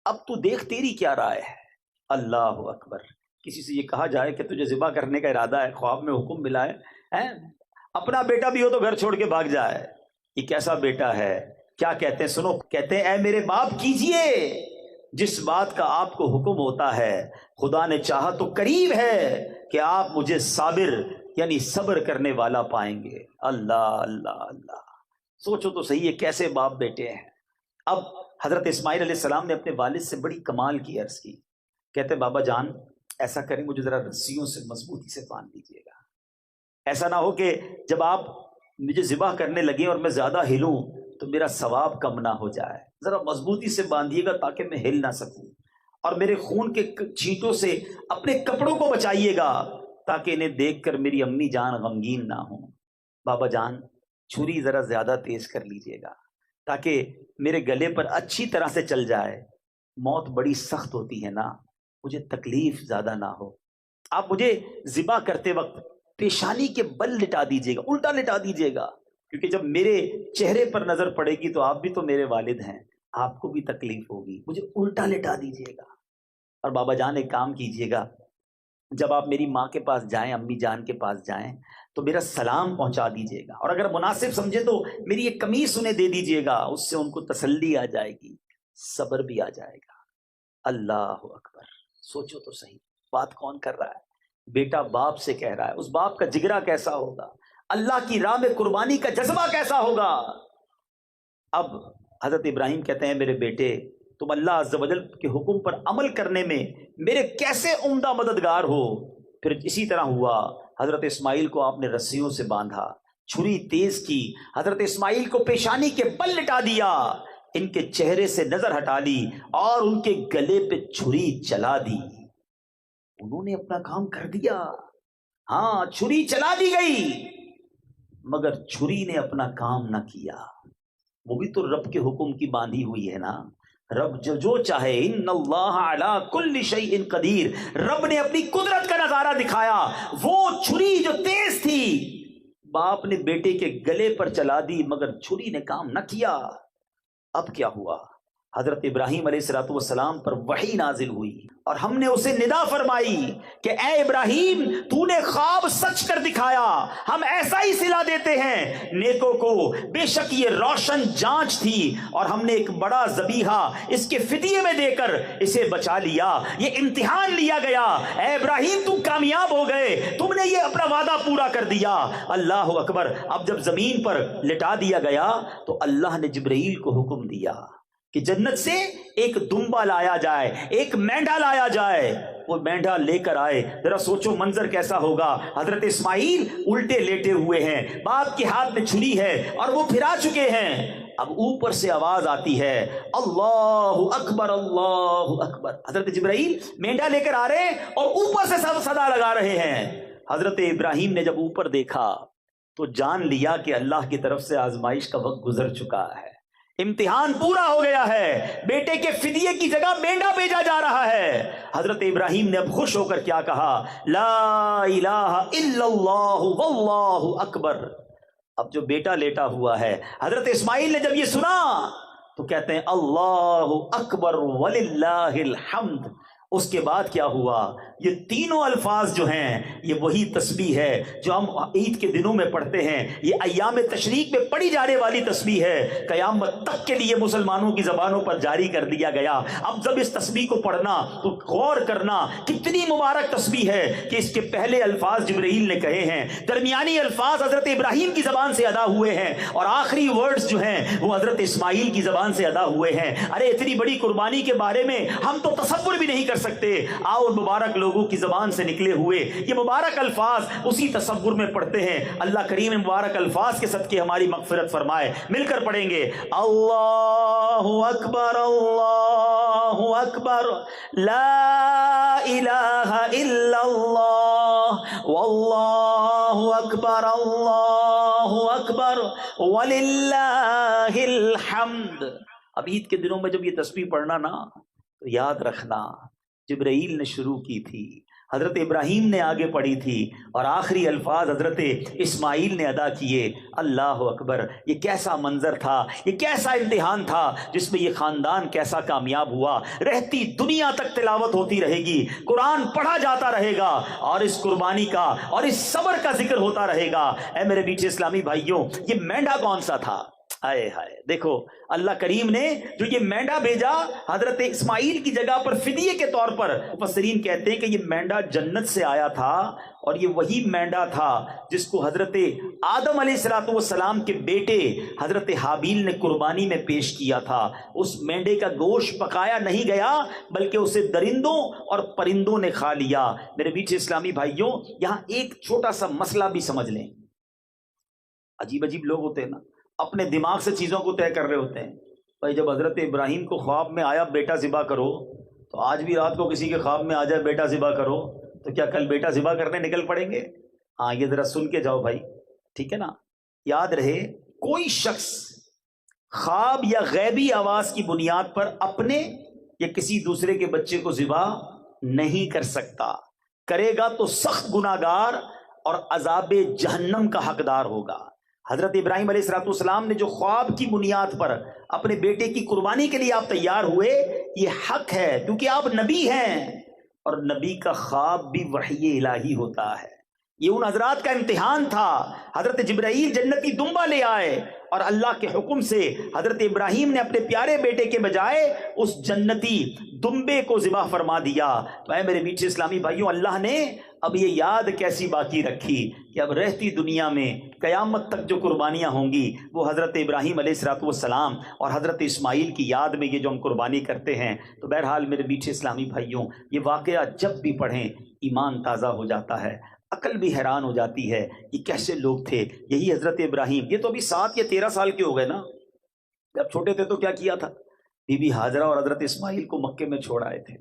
اب تو دیکھ تیری کیا رائے ہے۔ اللہ اکبر۔ کسی سے یہ کہا جائے کہ تجھے ذبح کرنے کا ارادہ ہے، خواب میں حکم ملا ہے، اپنا بیٹا بھی ہو تو گھر چھوڑ کے بھاگ جائے۔ یہ کیسا بیٹا ہے؟ کیا کہتے ہیں سنو، کہتے ہیں اے میرے باپ کیجئے جس بات کا آپ کو حکم ہوتا ہے، خدا نے چاہا تو قریب ہے کہ آپ مجھے صابر یعنی صبر کرنے والا پائیں گے۔ اللہ اللہ اللہ۔ سوچو تو صحیح ہے کیسے باپ بیٹے ہیں۔ اب حضرت اسماعیل علیہ السلام نے اپنے والد سے بڑی کمال کی عرض کی۔ کہتے ہیں بابا جان ایسا کریں مجھے ذرا رسیوں سے مضبوطی سے باندھ دیجیے گا، ایسا نہ ہو کہ جب آپ مجھے ذبح کرنے لگیں اور میں زیادہ ہلوں تو میرا ثواب کم نہ ہو جائے، ذرا مضبوطی سے باندھیے گا تاکہ میں ہل نہ سکوں، اور میرے خون کے چھینٹوں سے اپنے کپڑوں کو بچائیے گا تاکہ انہیں دیکھ کر میری امی جان غمگین نہ ہوں۔ بابا جان چھری ذرا زیادہ تیز کر لیجیے گا، تاکہ میرے گلے پر اچھی طرح سے چل جائے. موت بڑی سخت ہوتی ہے نا, مجھے تکلیف زیادہ نہ ہو. آپ مجھے ذبح کرتے وقت پیشانی کے بل لٹا دیجیے گا, الٹا لٹا دیجیے گا, کیونکہ جب میرے چہرے پر نظر پڑے گی تو آپ بھی تو میرے والد ہیں, آپ کو بھی تکلیف ہوگی, مجھے الٹا لٹا دیجیے گا. اور بابا جان ایک کام کیجیے گا, جب آپ میری ماں کے پاس جائیں, امی جان کے پاس جائیں, تو میرا سلام پہنچا دیجیے گا, اور اگر مناسب سمجھے تو میری ایک قمیص انہیں دے دیجیے گا, اس سے ان کو تسلی آ جائے گی, صبر بھی آ جائے گا. اللہ اکبر. سوچو تو صحیح, بات کون کر رہا ہے؟ بیٹا باپ سے کہہ رہا ہے. اس باپ کا جگرا کیسا ہوگا, اللہ کی راہ میں قربانی کا جذبہ کیسا ہوگا. اب حضرت ابراہیم کہتے ہیں میرے بیٹے, تم اللہ عز و جل کے حکم پر عمل کرنے میں میرے کیسے عمدہ مددگار ہو. پھر اسی طرح ہوا, حضرت اسماعیل کو آپ نے رسیوں سے باندھا, چھری تیز کی, حضرت اسماعیل کو پیشانی کے بل لٹا دیا, ان کے چہرے سے نظر ہٹا لی اور ان کے گلے پہ چھری چلا دی. انہوں نے اپنا کام کر دیا, ہاں چھری چلا دی گئی, مگر چھری نے اپنا کام نہ کیا. وہ بھی تو رب کے حکم کی باندھی ہوئی ہے نا. رب جو چاہے, ان اللہ علی کل شیء قدیر, رب نے اپنی قدرت کا نظارہ دکھایا. وہ چھری جو تیز تھی باپ نے بیٹے کے گلے پر چلا دی, مگر چھری نے کام نہ کیا. اب کیا ہوا, حضرت ابراہیم علیہ السلام پر وحی نازل ہوئی اور ہم نے اسے ندا فرمائی کہ اے ابراہیم, تو نے خواب سچ کر دکھایا, ہم ایسا ہی صلہ دیتے ہیں نیکوں کو. بے شک یہ روشن جانچ تھی اور ہم نے ایک بڑا ذبیحہ اس کے فدیے میں دے کر اسے بچا لیا. یہ امتحان لیا گیا. اے ابراہیم تم کامیاب ہو گئے, تم نے یہ اپنا وعدہ پورا کر دیا. اللہ اکبر. اب جب زمین پر لٹا دیا گیا تو اللہ نے جبرائیل کو حکم دیا کہ جنت سے ایک دمبا لایا جائے, ایک مینڈا لایا جائے. وہ مینڈا لے کر آئے. ذرا سوچو منظر کیسا ہوگا. حضرت اسماعیل الٹے لیٹے ہوئے ہیں, باپ کے ہاتھ میں چھری ہے اور وہ پھرا چکے ہیں. اب اوپر سے آواز آتی ہے, اللہ اکبر اللہ اکبر. حضرت جبرائیل مینڈا لے کر آ رہے ہیں اور اوپر سے صدا لگا رہے ہیں. حضرت ابراہیم نے جب اوپر دیکھا تو جان لیا کہ اللہ کی طرف سے آزمائش کا وقت گزر چکا ہے, امتحان پورا ہو گیا ہے. بیٹے کے فدیے کی جگہ مینڈا بھیجا جا رہا ہے. حضرت ابراہیم نے اب خوش ہو کر کیا کہا, لا الہ الا اللہ واللہ اکبر. اب جو بیٹا لیٹا ہوا ہے, حضرت اسماعیل نے جب یہ سنا تو کہتے ہیں اللہ اکبر وللہ الحمد. اس کے بعد کیا ہوا, یہ تینوں الفاظ جو ہیں یہ وہی تسبیح ہے جو ہم عید کے دنوں میں پڑھتے ہیں. یہ ایام تشریق میں پڑھی جانے والی تسبیح ہے, قیامت تک کے لیے مسلمانوں کی زبانوں پر جاری کر دیا گیا. اب جب اس تسبیح کو پڑھنا تو غور کرنا کتنی مبارک تسبیح ہے کہ اس کے پہلے الفاظ جبرائیل نے کہے ہیں, درمیانی الفاظ حضرت ابراہیم کی زبان سے ادا ہوئے ہیں, اور آخری ورڈز جو ہیں وہ حضرت اسماعیل کی زبان سے ادا ہوئے ہیں. ارے اتنی بڑی قربانی کے بارے میں ہم تو تصور بھی نہیں کر سکتے. آؤ مبارک لوگوں کی زبان سے نکلے ہوئے یہ مبارک الفاظ اسی تصور میں پڑھتے ہیں. اللہ کریم مبارک الفاظ کے صدقے ہماری مغفرت فرمائے. مل کر پڑھیں گے, اللہ اکبر اللہ اکبر, لا الہ الا اللہ واللہ اکبر اللہ اکبر وللہ الحمد. اب عید کے دنوں میں جب یہ تسبیح پڑھنا نا تو یاد رکھنا جبرائیل نے شروع کی تھی, حضرت ابراہیم نے آگے پڑھی تھی, اور آخری الفاظ حضرت اسماعیل نے ادا کیے. اللہ اکبر. یہ کیسا منظر تھا, یہ کیسا امتحان تھا جس میں یہ خاندان کیسا کامیاب ہوا. رہتی دنیا تک تلاوت ہوتی رہے گی, قرآن پڑھا جاتا رہے گا, اور اس قربانی کا اور اس صبر کا ذکر ہوتا رہے گا. اے میرے میٹھے اسلامی بھائیوں, یہ مینڈا کون سا تھا؟ ہائے ہائے, دیکھو اللہ کریم نے جو یہ مینڈا بھیجا حضرت اسماعیل کی جگہ پر فدیے کے طور پر, مفسرین کہتے ہیں کہ یہ مینڈا جنت سے آیا تھا, اور یہ وہی مینڈا تھا جس کو حضرت آدم علیہ السلام کے بیٹے حضرت حابیل نے قربانی میں پیش کیا تھا. اس مینڈے کا گوشت پکایا نہیں گیا بلکہ اسے درندوں اور پرندوں نے کھا لیا. میرے میٹھے اسلامی بھائیوں, یہاں ایک چھوٹا سا مسئلہ بھی سمجھ لیں. عجیب عجیب لوگ ہوتے ہیں نا, اپنے دماغ سے چیزوں کو طے کر رہے ہوتے ہیں. بھائی جب حضرت ابراہیم کو خواب میں آیا بیٹا ذبح کرو, تو آج بھی رات کو کسی کے خواب میں آ جائے بیٹا ذبح کرو, تو کیا کل بیٹا ذبح کرنے نکل پڑیں گے؟ ہاں یہ ذرا سن کے جاؤ بھائی, ٹھیک ہے نا. یاد رہے کوئی شخص خواب یا غیبی آواز کی بنیاد پر اپنے یا کسی دوسرے کے بچے کو ذبح نہیں کر سکتا، کرے گا تو سخت گناہگار اور عذاب جہنم کا حقدار ہوگا۔ حضرت ابراہیم علیہ السلام نے جو خواب کی بنیاد پر اپنے بیٹے کی قربانی کے لیے آپ تیار ہوئے، یہ حق ہے کیونکہ آپ نبی ہیں، اور نبی کا خواب بھی وحی الہی ہوتا ہے۔ یہ ان حضرات کا امتحان تھا۔ حضرت جبرائیل جنتی دمبا لے آئے اور اللہ کے حکم سے حضرت ابراہیم نے اپنے پیارے بیٹے کے بجائے اس جنتی دمبے کو ذبح فرما دیا۔ تو اے میرے میٹھے اسلامی بھائیوں، اللہ نے اب یہ یاد کیسی باقی رکھی کہ اب رہتی دنیا میں قیامت تک جو قربانیاں ہوں گی وہ حضرت ابراہیم علیہ السلام اور حضرت اسماعیل کی یاد میں یہ جو ہم قربانی کرتے ہیں۔ تو بہرحال میرے میٹھے اسلامی بھائیوں، یہ واقعہ جب بھی پڑھیں ایمان تازہ ہو جاتا ہے، عقل بھی حیران ہو جاتی ہے، یہ کیسے لوگ تھے۔ یہی حضرت ابراہیم، یہ تو ابھی 7 یا 13 سال کے ہو گئے نا، جب چھوٹے تھے تو کیا کیا تھا؟ بی بی ہاجرہ اور حضرت اسماعیل کو مکے میں چھوڑ آئے تھے،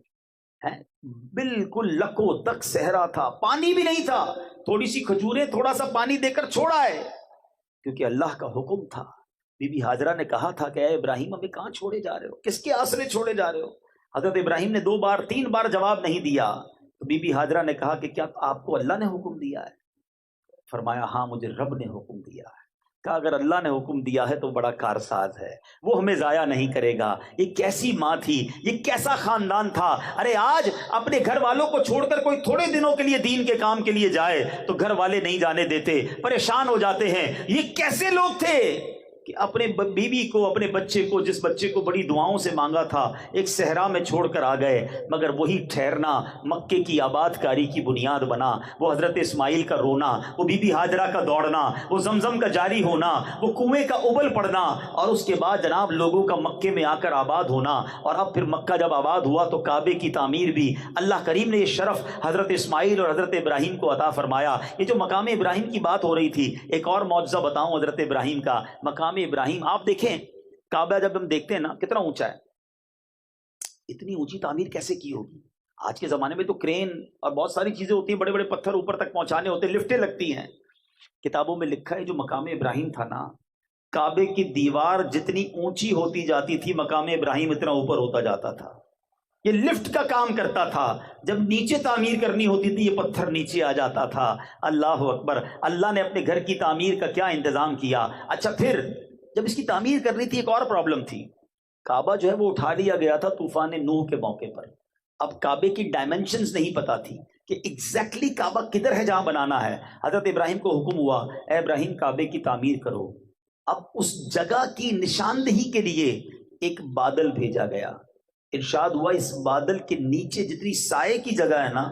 بالکل لکو تک صحرا تھا، پانی بھی نہیں تھا، تھوڑی سی کھجوریں تھوڑا سا پانی دے کر چھوڑا ہے، کیونکہ اللہ کا حکم تھا۔ بی بی ہاجرہ نے کہا تھا کہ اے ابراہیم ہمیں کہاں چھوڑے جا رہے ہو، کس کے آسرے چھوڑے جا رہے ہو؟ حضرت ابراہیم نے 2 بار 3 بار جواب نہیں دیا۔ تو بی بی ہاجرہ نے کہا کہ کیا آپ کو اللہ نے حکم دیا ہے؟ فرمایا ہاں مجھے رب نے حکم دیا ہے۔ کہا اگر اللہ نے حکم دیا ہے تو بڑا کارساز ہے، وہ ہمیں ضائع نہیں کرے گا۔ یہ کیسی ماں تھی، یہ کیسا خاندان تھا۔ ارے آج اپنے گھر والوں کو چھوڑ کر کوئی تھوڑے دنوں کے لیے دین کے کام کے لیے جائے تو گھر والے نہیں جانے دیتے، پریشان ہو جاتے ہیں۔ یہ کیسے لوگ تھے کہ اپنے بیوی کو، اپنے بچے کو، جس بچے کو بڑی دعاؤں سے مانگا تھا، ایک صحرا میں چھوڑ کر آ گئے، مگر وہی ٹھہرنا مکے کی آباد کاری کی بنیاد بنا۔ وہ حضرت اسماعیل کا رونا، وہ بی بی ہاجرہ کا دوڑنا، وہ زمزم کا جاری ہونا، وہ کنویں کا ابل پڑنا، اور اس کے بعد جناب لوگوں کا مکے میں آ کر آباد ہونا۔ اور اب پھر مکہ جب آباد ہوا تو کعبے کی تعمیر بھی اللہ کریم نے یہ شرف حضرت اسماعیل اور حضرت ابراہیم کو عطا فرمایا۔ یہ جو مقام ابراہیم کی بات ہو رہی تھی، ایک اور معجزہ بتاؤں حضرت ابراہیم کا۔ مقام ابراہیم آپ دیکھیں، کعبہ جب ہم دیکھتے ہیں نا کتنا اونچا ہے، اتنی اونچی تعمیر کیسے کی ہوگی؟ آج کے زمانے میں تو کرین اور بہت ساری چیزیں ہوتی ہیں، بڑے بڑے پتھر اوپر تک پہنچانے ہوتے ہیں، لفٹیں لگتی ہیں۔ کتابوں میں لکھا ہے جو مقام ابراہیم تھا نا، کعبے کی دیوار جتنی اونچی ہوتی جاتی تھی مقام ابراہیم اتنا اوپر ہوتا جاتا تھا۔ یہ لفٹ کا کام کرتا تھا، جب نیچے تعمیر کرنی ہوتی تھی یہ پتھر نیچے آ جاتا تھا۔ اللہ اکبر، اللہ نے اپنے گھر کی تعمیر کا کیا انتظام کیا۔ اچھا پھر جب اس کی تعمیر کرنی تھی ایک اور پرابلم تھی، کعبہ جو ہے وہ اٹھا لیا گیا تھا طوفان نوح کے موقع پر۔ اب کعبے کی ڈائمنشنز نہیں پتا تھی کہ ایگزیکٹلی کعبہ کدھر ہے جہاں بنانا ہے۔ حضرت ابراہیم کو حکم ہوا اے ابراہیم کعبے کی تعمیر کرو۔ اب اس جگہ کی نشاندہی کے لیے ایک بادل بھیجا گیا۔ ارشاد ہوا اس بادل کے نیچے جتنی سائے کی جگہ ہے نا،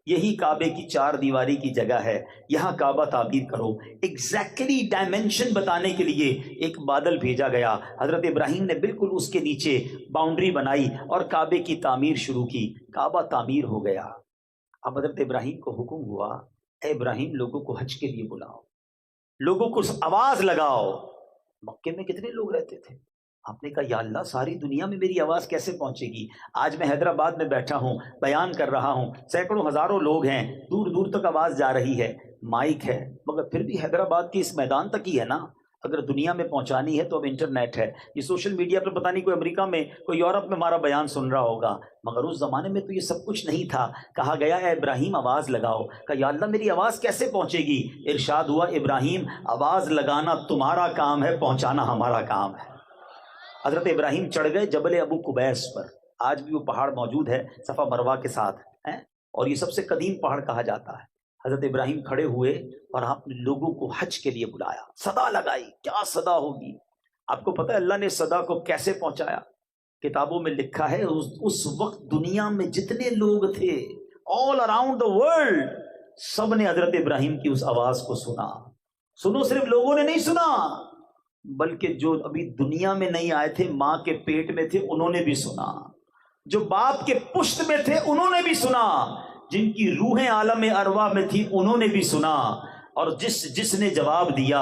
یہی کعبے کی 4 دیواری کی جگہ ہے، یہاں کعبہ تعمیر کرو۔ ایگزیکٹلی ڈائمنشن بتانے کے لیے ایک بادل بھیجا گیا۔ حضرت ابراہیم نے بالکل اس کے نیچے باؤنڈری بنائی اور کعبے کی تعمیر شروع کی۔ کعبہ تعمیر ہو گیا۔ اب حضرت ابراہیم کو حکم ہوا اے ابراہیم لوگوں کو حج کے لیے بلاؤ، لوگوں کو آواز لگاؤ۔ مکے میں کتنے لوگ رہتے تھے؟ آپ نے کہا یا اللہ ساری دنیا میں میری آواز کیسے پہنچے گی؟ آج میں حیدرآباد میں بیٹھا ہوں، بیان کر رہا ہوں، سینکڑوں ہزاروں لوگ ہیں، دور دور تک آواز جا رہی ہے، مائک ہے، مگر پھر بھی حیدرآباد کے اس میدان تک ہی ہے نا۔ اگر دنیا میں پہنچانی ہے تو اب انٹرنیٹ ہے، یہ سوشل میڈیا پر پتہ نہیں کوئی امریکہ میں کوئی یورپ میں ہمارا بیان سن رہا ہوگا، مگر اس زمانے میں تو یہ سب کچھ نہیں تھا۔ کہا گیا اے ابراہیم آواز لگاؤ۔ کہا یا اللہ میری آواز کیسے پہنچے گی؟ ارشاد ہوا ابراہیم آواز لگانا تمہارا کام ہے، پہنچانا ہمارا کام ہے۔ حضرت ابراہیم چڑھ گئے جبل ابو قبیس پر، آج بھی وہ پہاڑ موجود ہے صفا مروہ کے ساتھ ہیں، اور یہ سب سے قدیم پہاڑ کہا جاتا ہے۔ حضرت ابراہیم کھڑے ہوئے اور آپ نے لوگوں کو حج کے لیے بلایا، صدا لگائی۔ کیا صدا ہوگی؟ آپ کو پتہ ہے اللہ نے صدا کو کیسے پہنچایا؟ کتابوں میں لکھا ہے اس وقت دنیا میں جتنے لوگ تھے آل اراؤنڈ دا ورلڈ، سب نے حضرت ابراہیم کی اس آواز کو سنا۔ سنو، صرف لوگوں نے نہیں سنا بلکہ جو ابھی دنیا میں نہیں آئے تھے، ماں کے پیٹ میں تھے، انہوں نے بھی سنا، جو باپ کے پشت میں تھے انہوں نے بھی سنا، جن کی روحیں عالم ارواح میں تھی انہوں نے بھی سنا۔ اور جس نے جواب دیا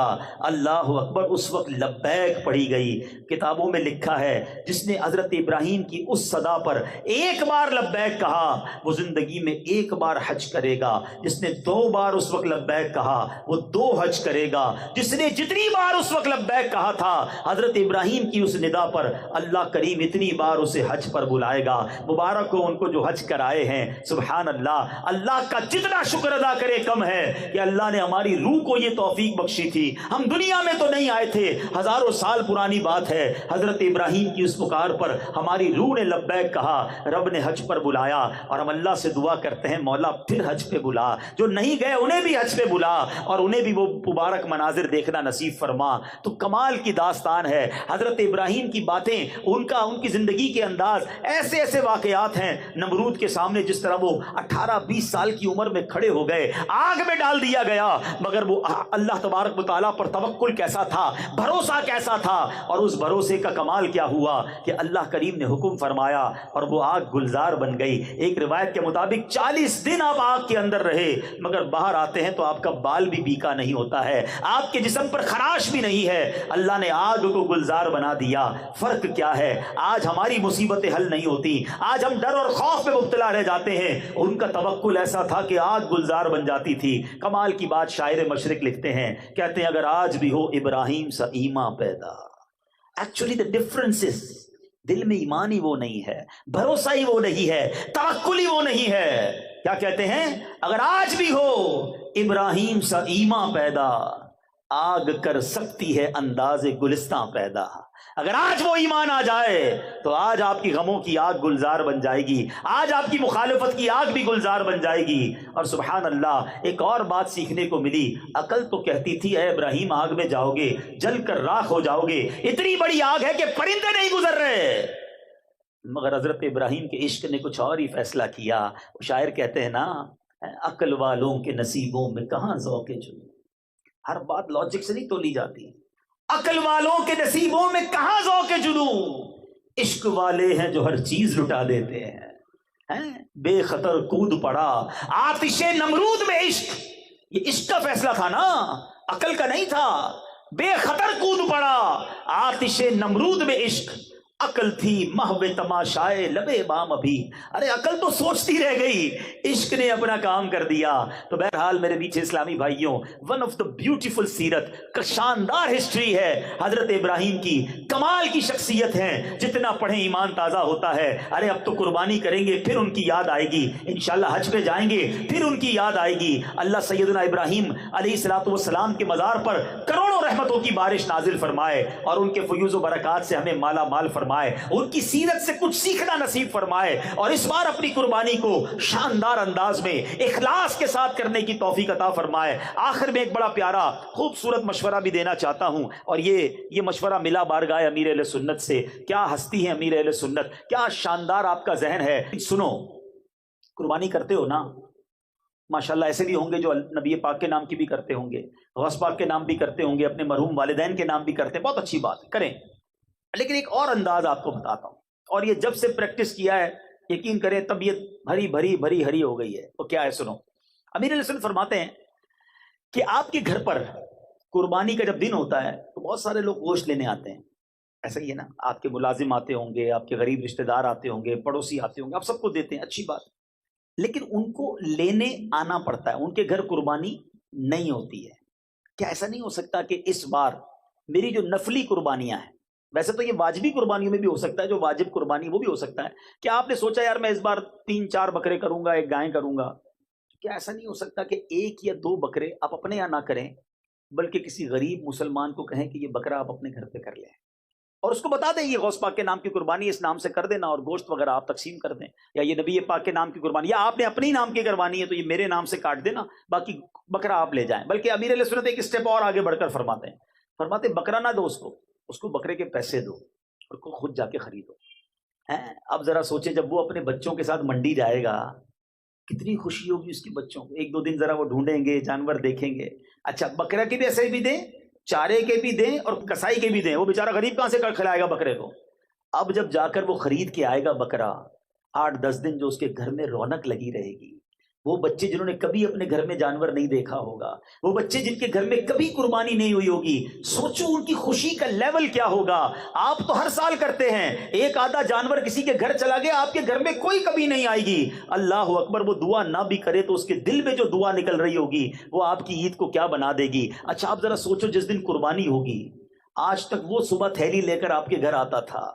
اللہ اکبر اس وقت لبیک پڑھی گئی۔ کتابوں میں لکھا ہے جس نے حضرت ابراہیم کی اس صدا پر ایک بار لبیک کہا وہ زندگی میں ایک بار حج کرے گا، جس نے 2 بار اس وقت لبیک کہا وہ 2 حج کرے گا، جس نے جتنی بار اس وقت لبیک کہا تھا حضرت ابراہیم کی اس ندا پر اللہ کریم اتنی بار اسے حج پر بلائے گا۔ مبارک ہو ان کو جو حج کرائے ہیں، سبحان اللہ۔ اللہ کا جتنا شکر ادا کرے کم ہے کہ اللہ نے ہماری روح کو یہ توفیق بخشی تھی۔ ہم دنیا میں تو نہیں آئے تھے، ہزاروں سال پرانی بات ہے، حضرت ابراہیم کی اس پکار پر ہماری روح نے لبیک کہا، رب نے حج پر بلایا، اور ہم اللہ سے دعا کرتے ہیں مولا پھر حج پہ بلا، جو نہیں گئے انہیں بھی حج پہ بلا اور انہیں بھی وہ مبارک مناظر دیکھنا نصیب فرما۔ تو کمال کی داستان ہے حضرت ابراہیم کی باتیں، ان کی زندگی کے انداز، ایسے ایسے واقعات ہیں۔ نمرود کے سامنے جس طرح وہ 18-20 سال کی عمر میں کھڑے ہو گئے، آگ میں ڈال دیا گیا، مگر وہ اللہ تبارک و تعالیٰ پر توکل کیسا تھا، بھروسہ کیسا تھا، اور اس بھروسے کا کمال کیا ہوا کہ اللہ کریم نے حکم فرمایا اور وہ آگ گلزار بن گئی۔ ایک روایت کے مطابق 40 دن آپ آگ کے اندر رہے، مگر باہر آتے ہیں تو آپ کا بال بھی بیکا نہیں ہوتا ہے، آپ کے جسم پر خراش بھی نہیں ہے، اللہ نے آگ کو گلزار بنا دیا۔ فرق کیا ہے؟ آج ہماری مصیبتیں حل نہیں ہوتی، آج ہم ڈر اور خوف میں مبتلا رہ جاتے ہیں، ان کا توکل ایسا تھا کہ آگ گلزار بن جاتی تھی۔ کمال کی بات شاعر مشرق لکھتے ہیں، کہتے ہیں اگر آج بھی ہو ابراہیم سا ایمان پیدا، ایکچولی the difference is دل میں ایمان ہی وہ نہیں ہے، بھروسہ ہی وہ نہیں ہے، توکل ہی وہ نہیں ہے۔ کیا کہتے ہیں؟ اگر آج بھی ہو ابراہیم سا ایمان پیدا، آگ کر سکتی ہے انداز گلستاں پیدا۔ اگر آج وہ ایمان آ جائے تو آج آپ کی غموں کی آگ گلزار بن جائے گی، آج آپ کی مخالفت کی آگ بھی گلزار بن جائے گی۔ اور سبحان اللہ ایک اور بات سیکھنے کو ملی، عقل تو کہتی تھی اے ابراہیم آگ میں جاؤ گے جل کر راکھ ہو جاؤ گے، اتنی بڑی آگ ہے کہ پرندے نہیں گزر رہے، مگر حضرت ابراہیم کے عشق نے کچھ اور ہی فیصلہ کیا۔ وہ شاعر کہتے ہیں نا، عقل والوں کے نصیبوں میں کہاں ذوق جنوں، ہر بات لاجک سے نہیں تولی جاتی، عقل والوں کے نصیبوں میں کہاں ذوق جنوں، عشق والے ہیں جو ہر چیز لٹا دیتے ہیں، بے خطر کود پڑا آتش نمرود میں عشق، یہ عشق کا فیصلہ تھا نا، عقل کا نہیں تھا، بے خطر کود پڑا آتش نمرود میں عشق، عقل تھی محو تماشائے لبے بام ابھی، ارے عقل تو سوچتی رہ گئی، عشق نے اپنا کام کر دیا۔ تو بہرحال میرے پیچھے اسلامی بھائیوں، ون آف دا بیوٹیفل سیرت کا شاندار ہسٹری ہے حضرت ابراہیم کی، کمال کی شخصیت ہیں، جتنا پڑھیں ایمان تازہ ہوتا ہے۔ ارے اب تو قربانی کریں گے پھر ان کی یاد آئے گی، انشاءاللہ حج پہ جائیں گے پھر ان کی یاد آئے گی۔ اللہ سیدنا ابراہیم علیہ الصلوۃ والسلام کے مزار پر کروڑوں رحمتوں کی بارش نازل فرمائے اور ان کے فیوز و برکات سے ہمیں مالا مال فرمائے، ان کی سیرت سے کچھ سیکھنا نصیب فرمائے، اور اس بار اپنی قربانی کو شاندار انداز میں اخلاص کے ساتھ کرنے کی توفیق عطا فرمائے۔ آخر میں ایک بڑا پیارا خوبصورت مشورہ بھی دینا چاہتا ہوں، اور یہ مشورہ ملا بارگاہ امیر اہل سنت سے۔ کیا ہستی ہے امیر اہل سنت، کیا شاندار آپ کا ذہن ہے۔ سنو، قربانی کرتے ہو نا، ماشاءاللہ ایسے بھی ہوں گے جو نبی پاک کے نام کی بھی کرتے ہوں گے، غوث پاک کے نام بھی کرتے ہوں گے، اپنے مرحوم والدین کے نام بھی کرتے ہیں، بہت اچھی بات کریں، لیکن ایک اور انداز آپ کو بتاتا ہوں، اور یہ جب سے پریکٹس کیا ہے یقین کریں طبیعت بھری بھری بھری ہری ہو گئی ہے۔ وہ کیا ہے سنو، امیر علیہ السلام فرماتے ہیں کہ آپ کے گھر پر قربانی کا جب دن ہوتا ہے تو بہت سارے لوگ گوشت لینے آتے ہیں، ایسا ہی ہے نا، آپ کے ملازم آتے ہوں گے، آپ کے غریب رشتہ دار آتے ہوں گے، پڑوسی آتے ہوں گے، آپ سب کو دیتے ہیں، اچھی بات، لیکن ان کو لینے آنا پڑتا ہے، ان کے گھر قربانی نہیں ہوتی ہے۔ کیا ایسا نہیں ہو سکتا کہ اس بار میری جو نفلی قربانیاں ہیں، ویسے تو یہ واجبی قربانیوں میں بھی ہو سکتا ہے، جو واجب قربانی وہ بھی ہو سکتا ہے، کیا آپ نے سوچا یار میں اس بار 3-4 بکرے کروں گا، 1 گائے کروں گا، کیا ایسا نہیں ہو سکتا کہ 1 یا 2 بکرے آپ اپنے یہاں نہ کریں بلکہ کسی غریب مسلمان کو کہیں کہ یہ بکرا آپ اپنے گھر پہ کر لیں، اور اس کو بتا دیں یہ غوث پاک کے نام کی قربانی اس نام سے کر دینا، اور گوشت وغیرہ آپ تقسیم کر دیں، یا یہ نبی پاک کے نام کی قربانی، یا آپ نے اپنی نام کی کروانی ہے تو یہ میرے نام سے کاٹ دینا، باقی بکرا آپ لے جائیں۔ بلکہ امیر علیہ سنت ایک اسٹیپ اور آگے بڑھ کر فرماتے بکرا نہ دو اس کو بکرے کے پیسے دو اور کو خود جا کے خریدو۔ اب ذرا سوچیں جب وہ اپنے بچوں کے ساتھ منڈی جائے گا کتنی خوشی ہوگی اس کے بچوں کو، 1-2 دن ذرا وہ ڈھونڈیں گے، جانور دیکھیں گے۔ اچھا بکرا کے بھی ایسے بھی دیں، چارے کے بھی دیں اور کسائی کے بھی دیں، وہ بیچارہ غریب کہاں سے کھلائے گا بکرے کو۔ اب جب جا کر وہ خرید کے آئے گا بکرا، 8-10 دن جو اس کے گھر میں رونق لگی رہے گی، وہ بچے جنہوں نے کبھی اپنے گھر میں جانور نہیں دیکھا ہوگا، وہ بچے جن کے گھر میں کبھی قربانی نہیں ہوئی ہوگی، سوچو ان کی خوشی کا لیول کیا ہوگا۔ آپ تو ہر سال کرتے ہیں، ایک آدھا جانور کسی کے گھر چلا گیا، آپ کے گھر میں کوئی کبھی نہیں آئے گی، اللہ اکبر، وہ دعا نہ بھی کرے تو اس کے دل میں جو دعا نکل رہی ہوگی وہ آپ کی عید کو کیا بنا دے گی۔ اچھا آپ ذرا سوچو، جس دن قربانی ہوگی، آج تک وہ صبح تھیلی لے کر آپ کے گھر آتا تھا،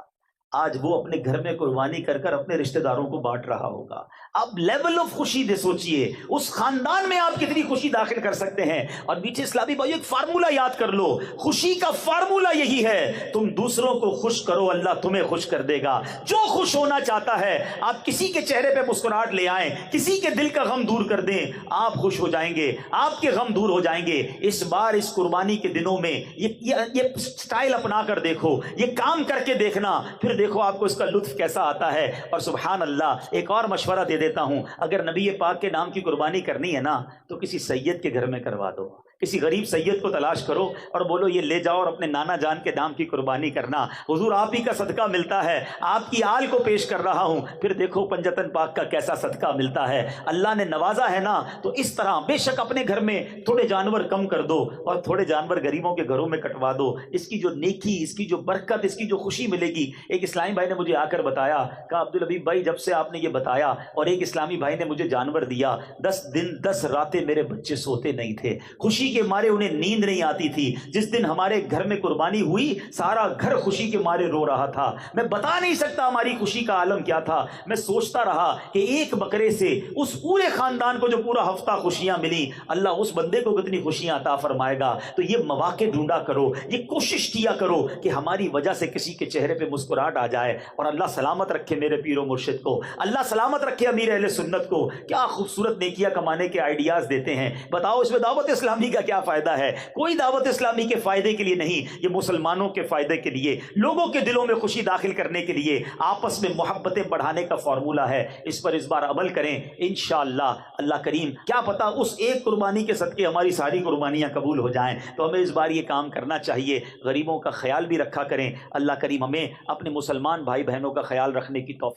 آج وہ اپنے گھر میں قربانی کر کر اپنے رشتہ داروں کو بانٹ رہا ہوگا۔ آپ لیول آف خوشی دے سوچئے، اس خاندان میں آپ کتنی خوشی داخل کر سکتے ہیں۔ اور میٹھے اسلامی بھائی ایک فارمولہ یاد کر لو، خوشی کا فارمولہ یہی ہے، تم دوسروں کو خوش کرو، اللہ تمہیں خوش کر دے گا۔ جو خوش ہونا چاہتا ہے، آپ کسی کے چہرے پہ مسکراہٹ لے آئیں، کسی کے دل کا غم دور کر دیں، آپ خوش ہو جائیں گے، آپ کے غم دور ہو جائیں گے۔ اس بار اس قربانی کے دنوں میں یہ سٹائل اپنا کر دیکھو، یہ کام کر کے دیکھنا، پھر دیکھو آپ کو اس کا لطف کیسا آتا ہے۔ اور سبحان اللہ، ایک اور مشورہ دے دیتا ہوں، اگر نبی پاک کے نام کی قربانی کرنی ہے نا تو کسی سید کے گھر میں کروا دو، کسی غریب سید کو تلاش کرو اور بولو یہ لے جاؤ اور اپنے نانا جان کے نام کی قربانی کرنا، حضور آپ ہی کا صدقہ ملتا ہے، آپ کی آل کو پیش کر رہا ہوں، پھر دیکھو پنجتن پاک کا کیسا صدقہ ملتا ہے۔ اللہ نے نوازا ہے نا، تو اس طرح بے شک اپنے گھر میں تھوڑے جانور کم کر دو اور تھوڑے جانور غریبوں کے گھروں میں کٹوا دو، اس کی جو نیکی، اس کی جو برکت، اس کی جو خوشی ملے گی۔ ایک اسلامی بھائی نے مجھے آ کر بتایا، کہا عبدالحبیب بھائی جب سے آپ نے یہ بتایا اور ایک اسلامی بھائی نے مجھے جانور دیا، 10 دن 10 راتیں میرے بچے سوتے نہیں تھے، خوشی کے مارے انہیں نیند نہیں آتی تھی۔ جس دن ہمارے گھر میں قربانی ہوئی، سارا گھر خوشی کے مارے رو رہا تھا، میں بتا نہیں سکتا ہماری خوشی کا عالم کیا تھا۔ میں سوچتا رہا کہ ایک بکرے سے اس پورے خاندان کو جو پورا ہفتہ خوشیاں ملی، اللہ اس بندے کو کتنی خوشیاں عطا فرمائے گا۔ تو یہ مواقع ڈھونڈا کرو، یہ کوشش کیا کرو کہ ہماری وجہ سے کسی کے چہرے پہ مسکراہٹ آ جائے۔ اور اللہ سلامت رکھے میرے پیر و مرشد کو، اللہ سلامت رکھے امیر اہل سنت کو۔ کیا خوبصورت نیکیاں کمانے کے آئیڈیاز دیتے ہیں، بتاؤ اس میں دعوت اسلامی کا کیا فائدہ ہے؟ کوئی دعوت اسلامی کے فائدے کے لیے نہیں، یہ مسلمانوں کے فائدے کے لیے، لوگوں کے دلوں میں خوشی داخل کرنے کے لیے، آپس میں محبتیں بڑھانے کا فارمولہ ہے۔ اس پر اس بار عمل کریں انشاءاللہ، اللہ کریم کیا پتہ اس ایک قربانی کے صدقے ہماری ساری قربانیاں قبول ہو جائیں۔ تو ہمیں اس بار یہ کام کرنا چاہیے، غریبوں کا خیال بھی رکھا کریں۔ اللہ کریم ہمیں اپنے مسلمان بھائی بہنوں کا خیال رکھنے کی توفیق